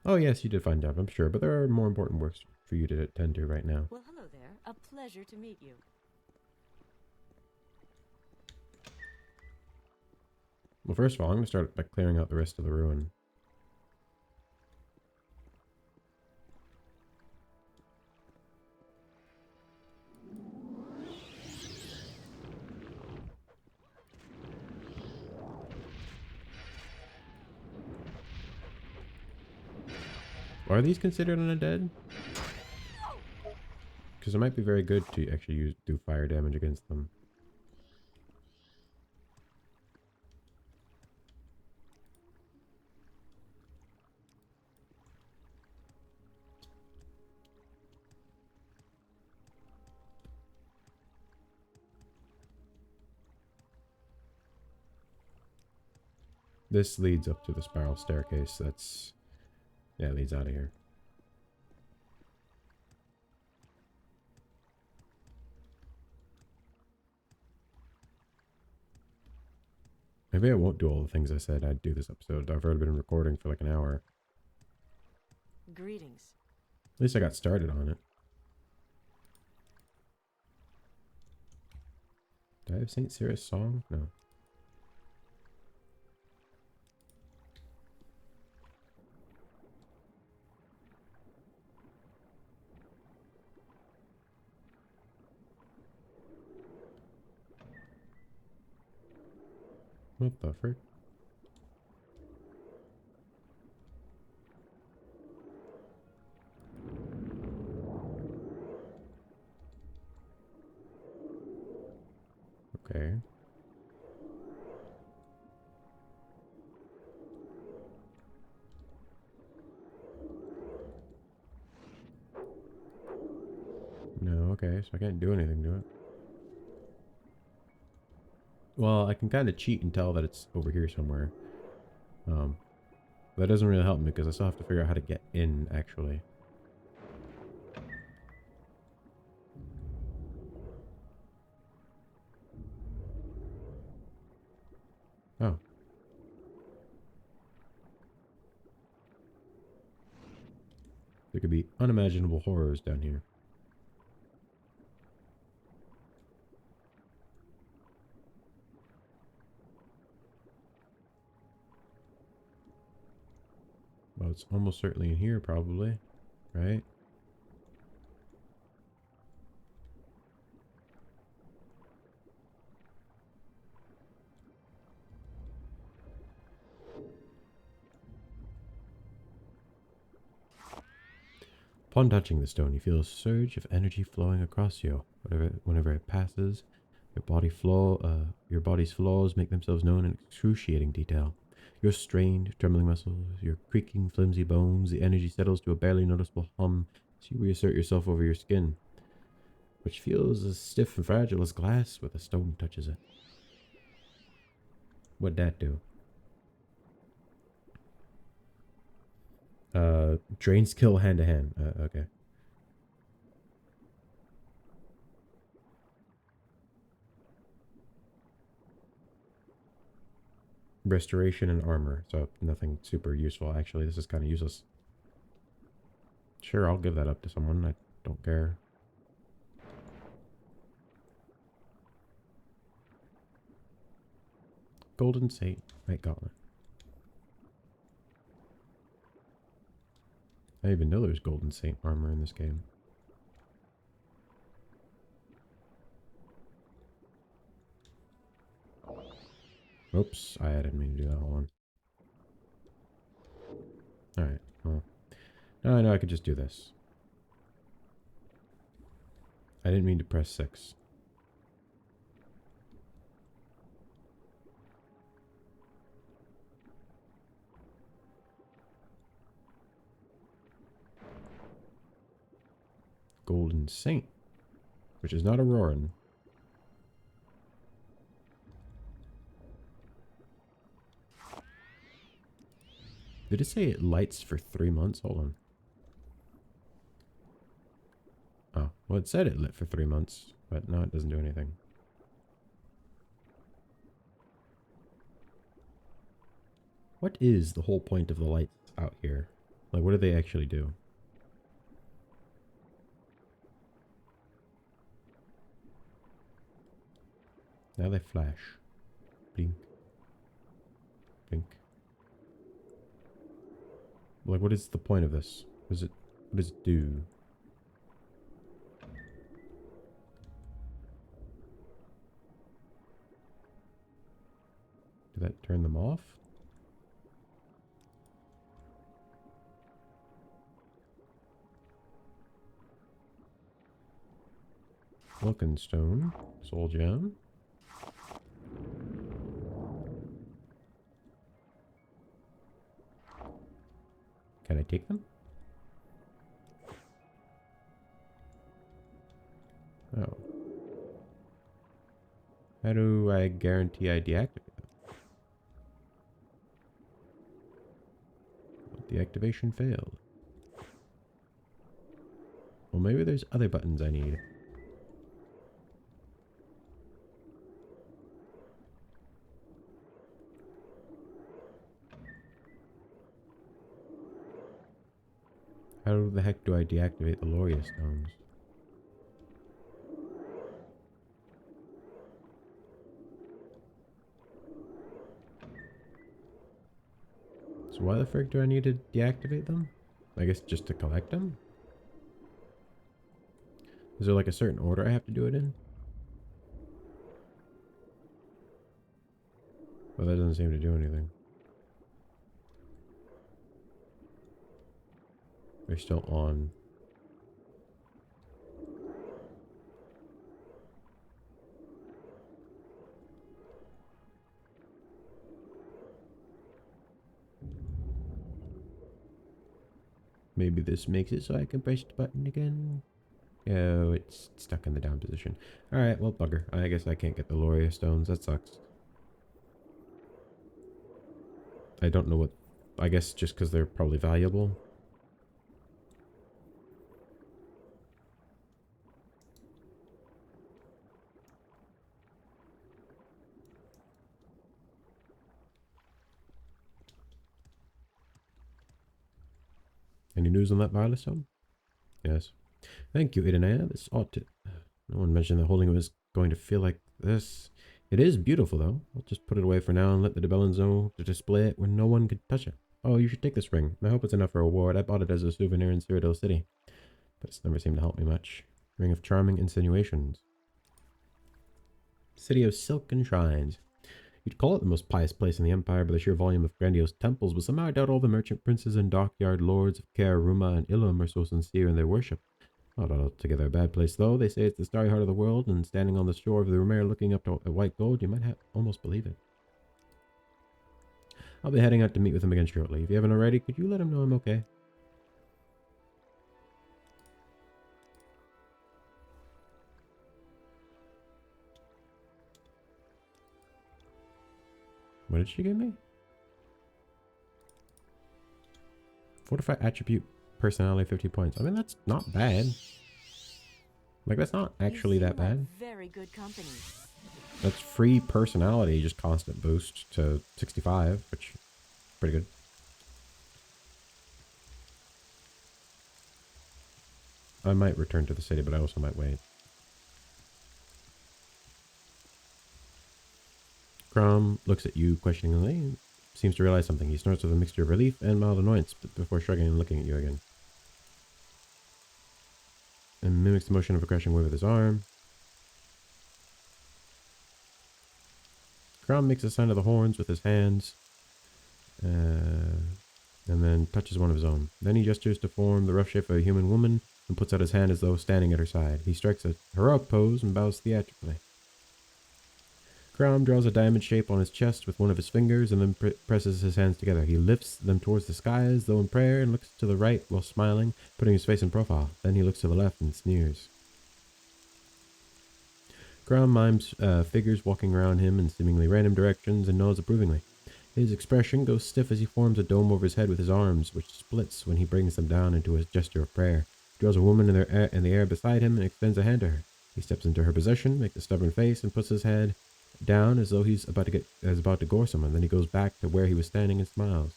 Oh yes, you did find out, I'm sure, but there are more important works for you to attend to right now. Well, hello there. A pleasure to meet you. Well, first of all, I'm going to start by clearing out the rest of the ruin. Are these considered undead? Because it might be very good to actually do fire damage against them. This leads up to the spiral staircase. That's... yeah, it leads out of here. Maybe I won't do all the things I said I'd do this episode. I've already been recording for like an hour. Greetings. At least I got started on it. Do I have St. Cyrus song? No. What the frick? Okay. No, okay, so I can't do anything to it. Well, I can kind of cheat and tell that it's over here somewhere. That doesn't really help me because I still have to figure out how to get in, actually. Oh. There could be unimaginable horrors down here. Well, it's almost certainly in here, probably. Right? Upon touching the stone, you feel a surge of energy flowing across you. Whenever it passes, your body's flaws make themselves known in excruciating detail. Your strained, trembling muscles, your creaking, flimsy bones, the energy settles to a barely noticeable hum as you reassert yourself over your skin, which feels as stiff and fragile as glass when the stone touches it. What'd that do? Drain skill hand to hand. Okay. Restoration and armor. So nothing super useful. Actually, this is kind of useless. Sure, I'll give that up to someone. I don't care. Golden Saint. Right, Gauntlet. I didn't even know there's Golden Saint armor in this game. Oops, I didn't mean to do that. Hold on. Alright, well. Now I know I could just do this. I didn't mean to press 6. Golden Saint, which is not a Roarin. Did it say it lights for 3 months? Hold on. Oh, well, it said it lit for 3 months, but no, it doesn't do anything. What is the whole point of the lights out here? Like, what do they actually do? Now they flash. Blink. Blink. Like, what is the point of this? What does it do? Did that turn them off? Looking stone. Soul gem. Can I take them? Oh. How do I guarantee I deactivate them? Deactivation failed. Well, maybe there's other buttons I need. How the heck do I deactivate the Loria stones? So why the frick do I need to deactivate them? I guess just to collect them? Is there like a certain order I have to do it in? Well, that doesn't seem to do anything. They're still on. Maybe this makes it so I can press the button again. Oh, it's stuck in the down position. Alright, well, bugger. I guess I can't get the Loria stones. That sucks. I don't know what... I guess just because they're probably valuable. Any news on that violet stone? Yes. Thank you, Idonea. This ought to... No one mentioned that holding it was going to feel like this. It is beautiful, though. I'll just put it away for now and let the Debellans know to display it when no one could touch it. Oh, you should take this ring. I hope it's enough for a reward. I bought it as a souvenir in Cyrodiil City, but it's never seemed to help me much. Ring of charming insinuations. City of silken shrines. You'd call it the most pious place in the Empire by the sheer volume of grandiose temples, but somehow I doubt all the merchant princes and dockyard lords of Caer, Ruma, and Illum are so sincere in their worship. Not altogether a bad place, though. They say it's the starry heart of the world, and standing on the shore of the Rumare looking up to white gold, you might almost believe it. I'll be heading out to meet with him again shortly. If you haven't already, could you let him know I'm okay? What did she give me? Fortify attribute personality 50 points. I mean, that's not bad. Like, that's not actually that bad. Very good company. That's free personality, just constant boost to 65, which is pretty good. I might return to the city, but I also might wait. Crom looks at you questioningly and seems to realize something. He snorts with a mixture of relief and mild annoyance before shrugging and looking at you again. And mimics the motion of a crushing wave with his arm. Crom makes a sign of the horns with his hands, and then touches one of his own. Then he gestures to form the rough shape of a human woman and puts out his hand as though standing at her side. He strikes a heroic pose and bows theatrically. Crom draws a diamond shape on his chest with one of his fingers and then presses his hands together. He lifts them towards the sky as though in prayer and looks to the right while smiling, putting his face in profile. Then he looks to the left and sneers. Crom mimes figures walking around him in seemingly random directions and nods approvingly. His expression goes stiff as he forms a dome over his head with his arms, which splits when he brings them down into a gesture of prayer. He draws a woman in the air beside him and extends a hand to her. He steps into her possession, makes a stubborn face, and puts his head down as though he's about to gore someone. Then he goes back to where he was standing and smiles.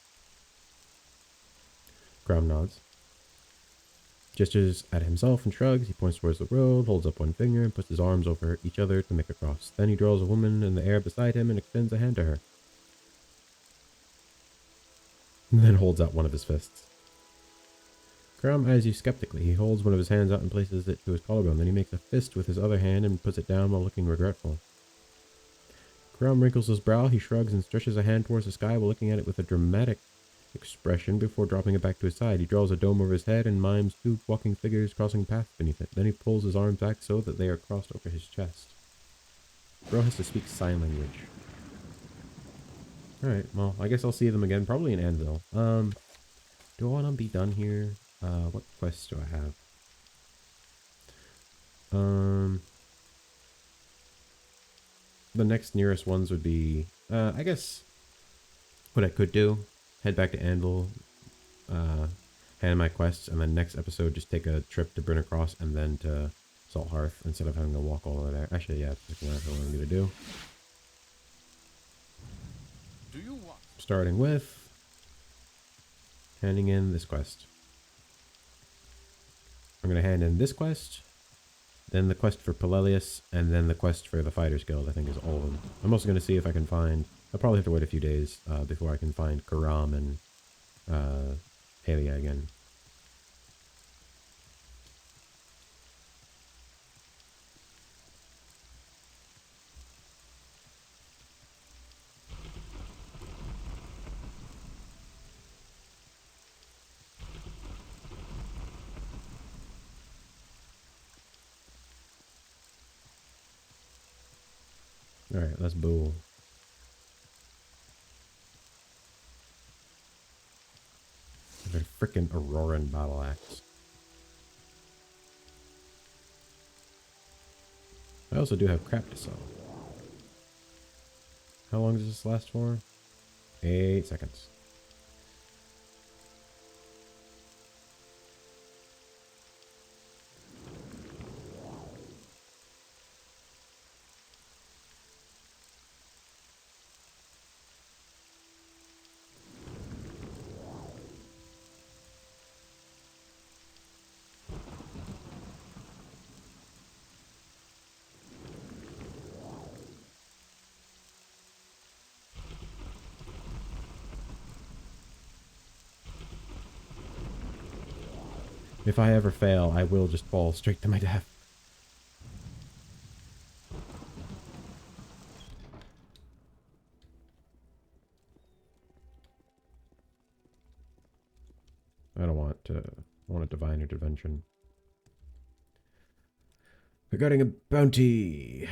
Crom nods. Gestures at himself and shrugs. He points towards the road, holds up one finger, and puts his arms over each other to make a cross. Then he draws a woman in the air beside him and extends a hand to her. And then holds out one of his fists. Crom eyes you skeptically. He holds one of his hands out and places it to his collarbone. Then he makes a fist with his other hand and puts it down while looking regretful. Crom wrinkles his brow. He shrugs and stretches a hand towards the sky while looking at it with a dramatic expression before dropping it back to his side. He draws a dome over his head and mimes two walking figures crossing paths beneath it. Then he pulls his arms back so that they are crossed over his chest. Bro has to speak sign language. Alright, well, I guess I'll see them again, probably in Anvil. Do I want to be done here? What quests do I have? The next nearest ones would be, I guess, what I could do, head back to Anvil, hand my quests, and then next episode just take a trip to Brinner Cross and then to Salt Hearth instead of having to walk all the way there. Actually, yeah, that's what I want me to do. Do you want? Starting with handing in this quest. I'm going to hand in this quest, then the quest for Pelelius, and then the quest for the Fighters Guild, I think is all of them. I'm also going to see if I can find... I'll probably have to wait a few days before I can find Karam and Ayleid again. Alright, let's boo. A freaking Auroran battle axe. I also do have crap to sell. How long does this last for? 8 seconds. If I ever fail, I will just fall straight to my death. I don't want to... I want a divine intervention. Regarding a bounty.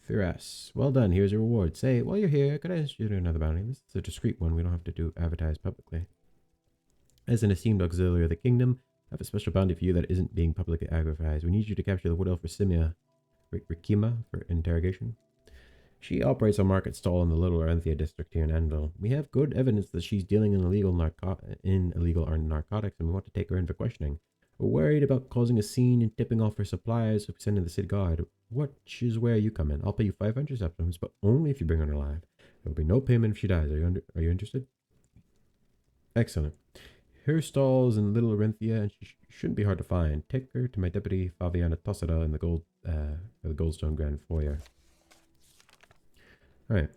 Firas. Well done, here's your reward. Say, while you're here, could I ask you to do another bounty? This is a discreet one, we don't have to advertise publicly. As an esteemed auxiliary of the kingdom, I have a special bounty for you that isn't being publicly advertised. We need you to capture the wood elf Simia Rikima for interrogation. She operates a market stall in the Little Orenthia district here in Anvil. We have good evidence that she's dealing in illegal narcotics, and we want to take her in for questioning. We're worried about causing a scene and tipping off her suppliers if we send in the city guard. Which is where you come in. I'll pay you 500 septims, but only if you bring her alive. There will be no payment if she dies. Are you interested? Excellent. Her stall is in Little Orenthia, and she shouldn't be hard to find. Take her to my deputy Fabiana Tossada in the Goldstone Grand Foyer. Alright.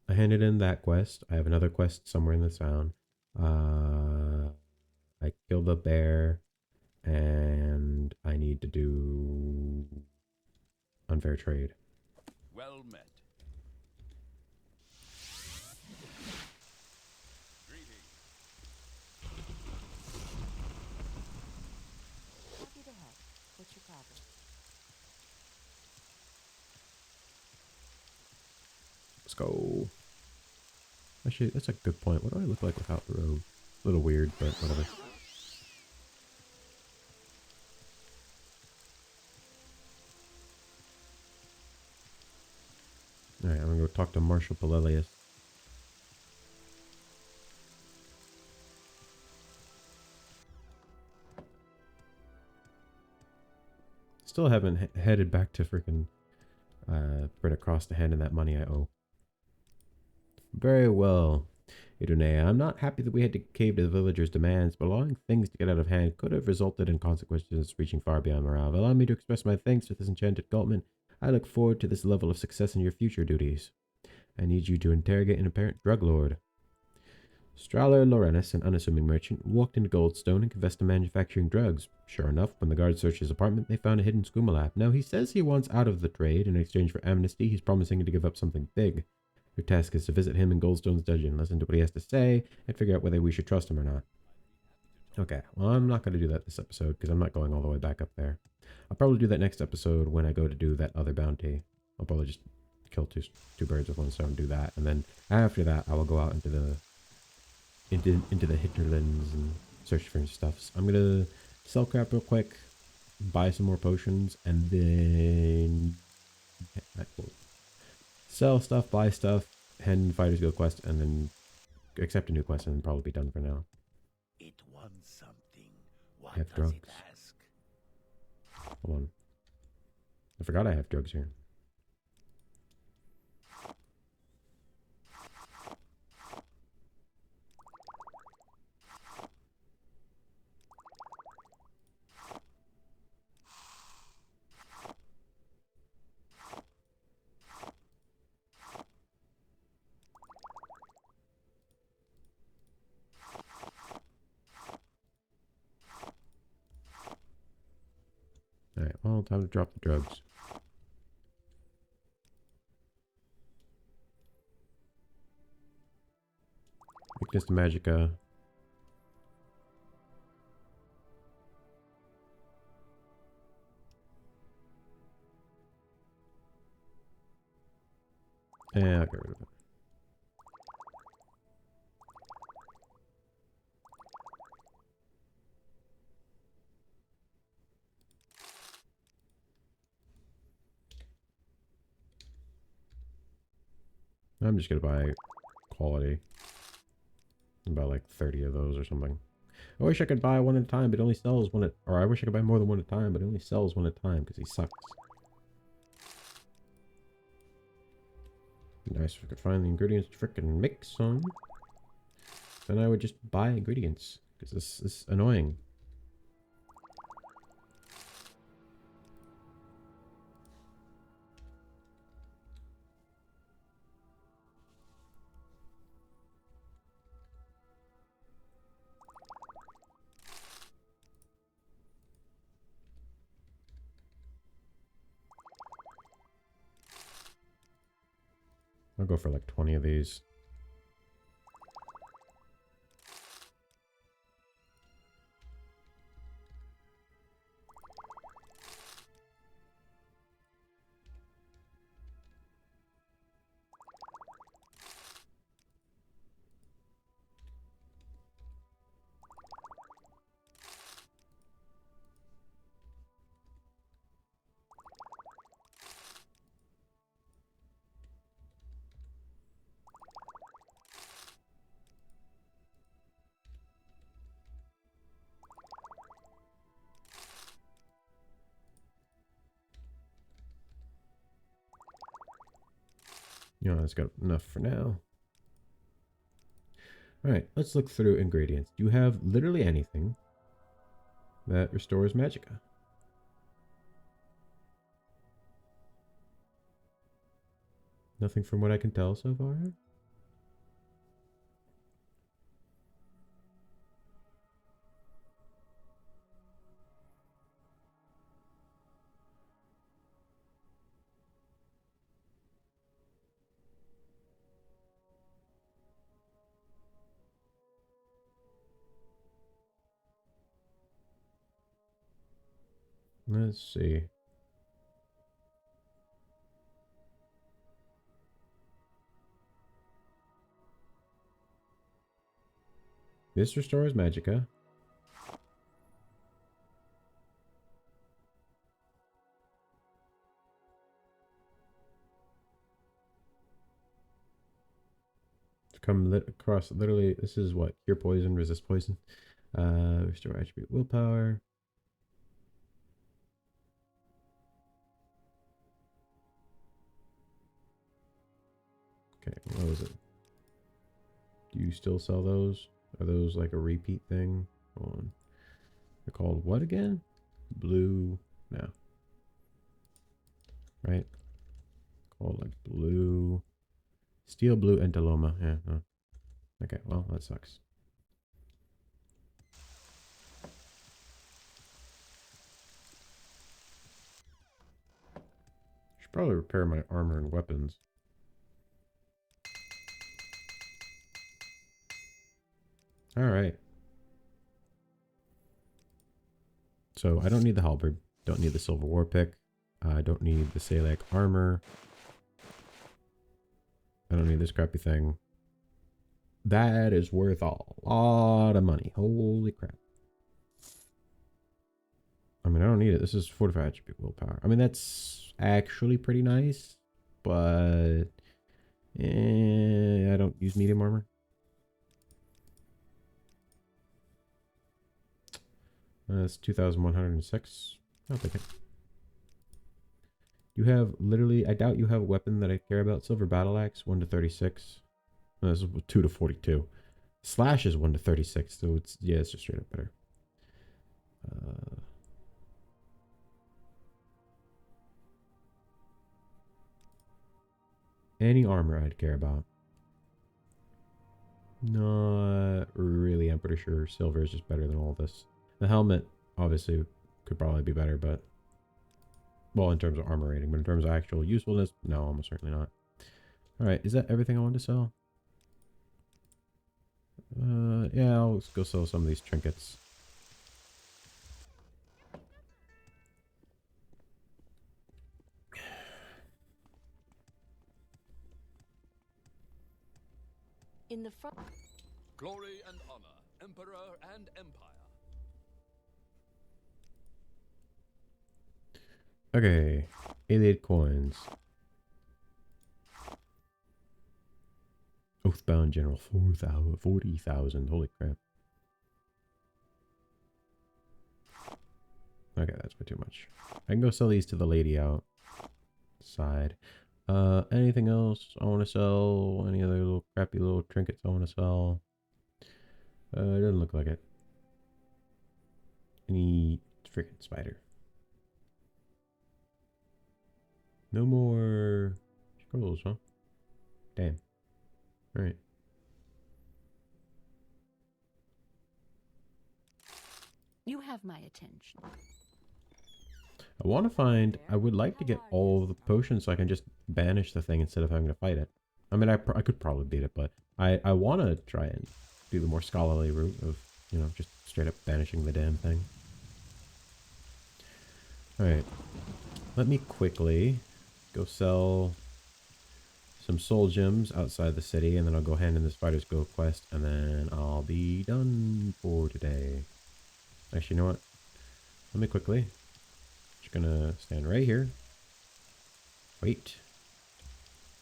I handed in that quest. I have another quest somewhere in this town. I killed a bear, and I need to do unfair trade. Well met. Happy to help. What's your problem? Let's go. Actually, that's a good point. What do I look like without the robe? A little weird, but whatever. Alright, I'm gonna go talk to Marshal Pelelius. Still haven't headed back to freaking Brita Cross to hand in that money I owe. Very well, Idonea. I'm not happy that we had to cave to the villagers' demands, but allowing things to get out of hand could have resulted in consequences reaching far beyond morale. Allow me to express my thanks for this enchanted Galtman. I look forward to this level of success in your future duties. I need you to interrogate an apparent drug lord. Strahler Lorenus, an unassuming merchant, walked into Goldstone and confessed to manufacturing drugs. Sure enough, when the guards searched his apartment, they found a hidden skooma lab. Now, he says he wants out of the trade. In exchange for amnesty, he's promising to give up something big. Your task is to visit him in Goldstone's dungeon, listen to what he has to say, and figure out whether we should trust him or not. Okay, well, I'm not going to do that this episode, because I'm not going all the way back up there. I'll probably do that next episode when I go to do that other bounty. I'll probably just kill two birds with one stone, do that, and then after that, I will go out into the hinterlands and search for stuffs. I'm gonna sell crap real quick, buy some more potions, and then sell stuff, buy stuff, hand in Fighters Guild quest, and then accept a new quest, and then probably be done for now. It wants something. What I have does drugs. it ask? Hold on. I forgot I have drugs here. Well, time to drop the drugs. Weakness to Magicka. Yeah, I'll get rid of it. I'm just gonna buy quality. About like 30 of those or something. I wish I could buy one at a time, but it only sells one at... Or I wish I could buy more than one at a time, but it only sells one at a time because he sucks. Nice if I could find the ingredients to frickin' mix some. Then I would just buy ingredients because this is annoying. I'll go for like 20 of these. You know, it's got enough for now. Alright, let's look through ingredients. Do you have literally anything that restores Magicka? Nothing from what I can tell so far? Let's see. This restores Magicka. Come across literally, this is what? Cure poison, resist poison. Restore attribute willpower. Okay, what was it? Do you still sell those? Are those like a repeat thing? Hold on. They're called what again? Blue. No. Right? Called like blue. Steel blue and Deloma. Yeah. No. Okay, well, that sucks. Should probably repair my armor and weapons. Alright. So I don't need the halberd. Don't need the silver war pick. I don't need the Salak armor. I don't need this crappy thing. That is worth a lot of money. Holy crap. I mean, I don't need it. This is fortified attribute willpower. I mean, that's actually pretty nice, but I don't use medium armor. That's 2,106. I'll take it. You have literally, I doubt you have a weapon that I care about. Silver battle axe, 1 to 36. This is 2 to 42. Slash is 1 to 36, so it's, yeah, it's just straight up better. Any armor I'd care about. Not really. I'm pretty sure silver is just better than all this. The helmet, obviously, could probably be better, but Well, in terms of armor rating, but in terms of actual usefulness, no, almost certainly not. Alright, is that everything I wanted to sell? Yeah, I'll go sell some of these trinkets. In the front. Glory and honor, emperor and empire. Okay, Ayleid coins. Oathbound General, 4,000, 40,000. Holy crap. Okay, that's way too much. I can go sell these to the lady outside. Anything else I want to sell? Any other little crappy little trinkets I want to sell? It doesn't look like it. Any freaking spider. No more scrolls, huh? Damn. Alright. You have my attention. I want to find... I would like to get all of the potions so I can just banish the thing instead of having to fight it. I mean, I could probably beat it, but I want to try and do the more scholarly route of, you know, just straight up banishing the damn thing. Alright. Let me quickly go sell some soul gems outside the city, and then I'll go hand in the Spider's Guild quest, and then I'll be done for today. Actually, you know what? Let me quickly. Just gonna stand right here. Wait.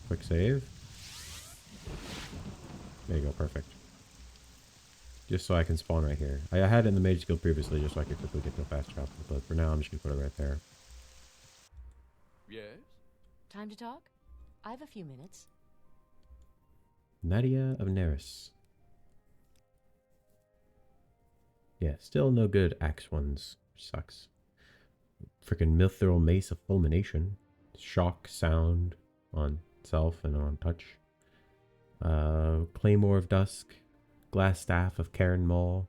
Quick save. There you go, perfect. Just so I can spawn right here. I had it in the Mage Guild previously just so I could quickly get to a fast travel, but for now I'm just gonna put it right there. Yes? Time to talk? I have a few minutes. Nadia of Neris. Yeah, still no good axe ones. Sucks. Freaking Mithril Mace of Fulmination. Shock sound on self and on touch. Claymore of Dusk. Glass Staff of Karen Maul.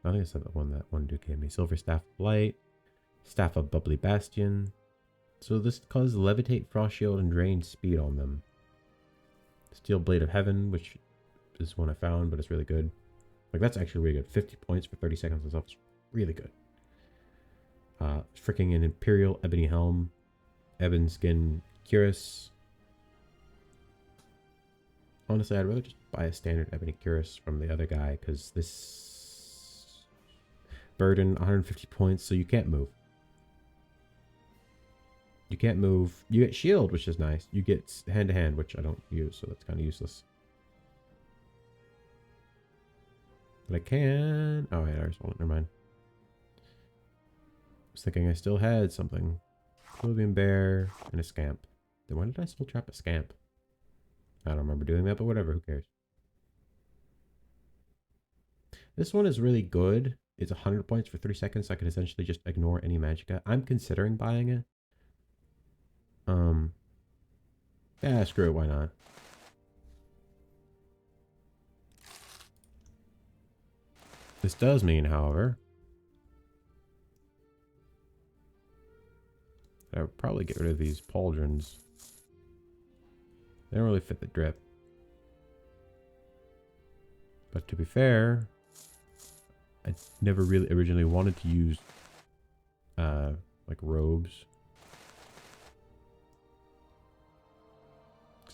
I think I said that one dude gave me. Silver Staff of Light. Staff of Bubbly Bastion. So this causes Levitate, Frost Shield, and Drain speed on them. Steel Blade of Heaven, which is one I found, but it's really good. Like, that's actually really good. 50 points for 30 seconds and stuff. It's really good. Freaking an Imperial Ebony Helm. Ebon Skin Cuirass. Honestly, I'd rather just buy a standard Ebony Cuirass from the other guy, because this... Burden, 150 points, so you can't move. You can't move. You get shield, which is nice. You get hand-to-hand, which I don't use, so that's kind of useless. But I can... Oh, yeah, I already sold it. Never mind. I was thinking I still had something. Clothing Bear and a Scamp. Then why did I still trap a Scamp? I don't remember doing that, but whatever. Who cares? This one is really good. It's 100 points for 3 seconds, so I can essentially just ignore any magicka. I'm considering buying it. Yeah, screw it, why not? This does mean, however, that I would probably get rid of these pauldrons. They don't really fit the drip. But to be fair, I never really originally wanted to use like robes.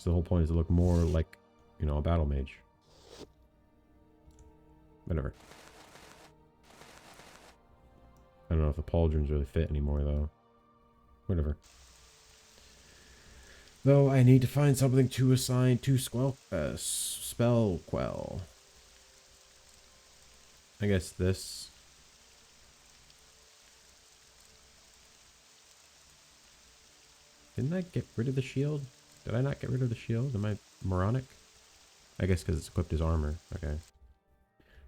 The whole point is to look more like, you know, a battle mage. Whatever. I don't know if the pauldrons really fit anymore, though. Whatever. Though I need to find something to assign to Spell Quell. I guess this. Didn't I get rid of the shield? Did I not get rid of the shield? Am I moronic? I guess because it's equipped as armor. Okay.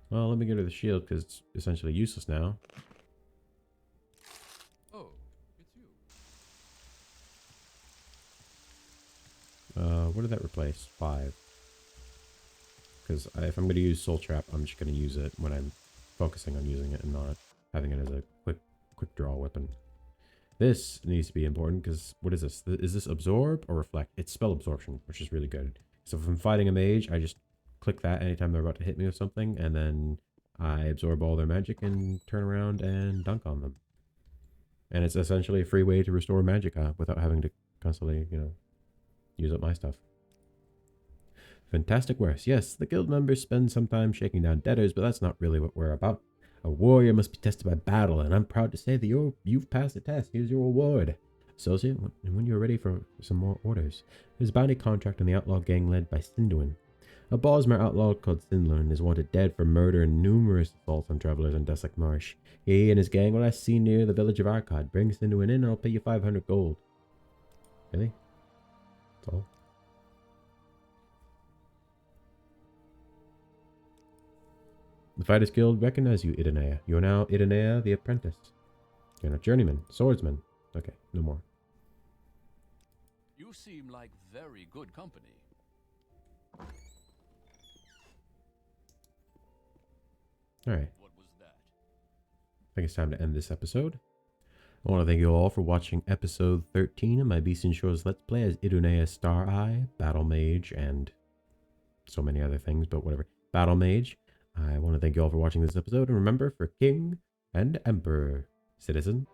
Well, let me get rid of the shield because it's essentially useless now. Oh, it's you. What did that replace? 5. Because if I'm going to use Soul Trap, I'm just going to use it when I'm focusing on using it and not having it as a quick draw weapon. This needs to be important because what is this? Is this absorb or reflect? It's spell absorption, which is really good. So if I'm fighting a mage, I just click that anytime they're about to hit me with something, and then I absorb all their magic and turn around and dunk on them. And it's essentially a free way to restore magicka without having to constantly, use up my stuff. Fantastic worse. Yes, the guild members spend some time shaking down debtors, but that's not really what we're about. A warrior must be tested by battle, and I'm proud to say that you've passed the test. Here's your reward. Associate, when you're ready for some more orders. There's a bounty contract on the outlaw gang led by Sinduin. A Bosmer outlaw called Sinlun is wanted dead for murder and numerous assaults on travelers in Dussac Marsh. He and his gang were last seen near the village of Arkad. Bring Sinduin in and I'll pay you 500 gold. Really? That's all? The Fighters Guild recognize you, Idonea. You are now Idonea the Apprentice. You're not journeyman, swordsman. Okay, no more. You seem like very good company. Alright, What was that? I think it's time to end this episode. I want to thank you all for watching episode 13 of my Abecean Shores Let's Play as Idonea Star-Eye, battlemage, and so many other things, but whatever. Battlemage. I want to thank you all for watching this episode, and remember, for King and Emperor, citizen,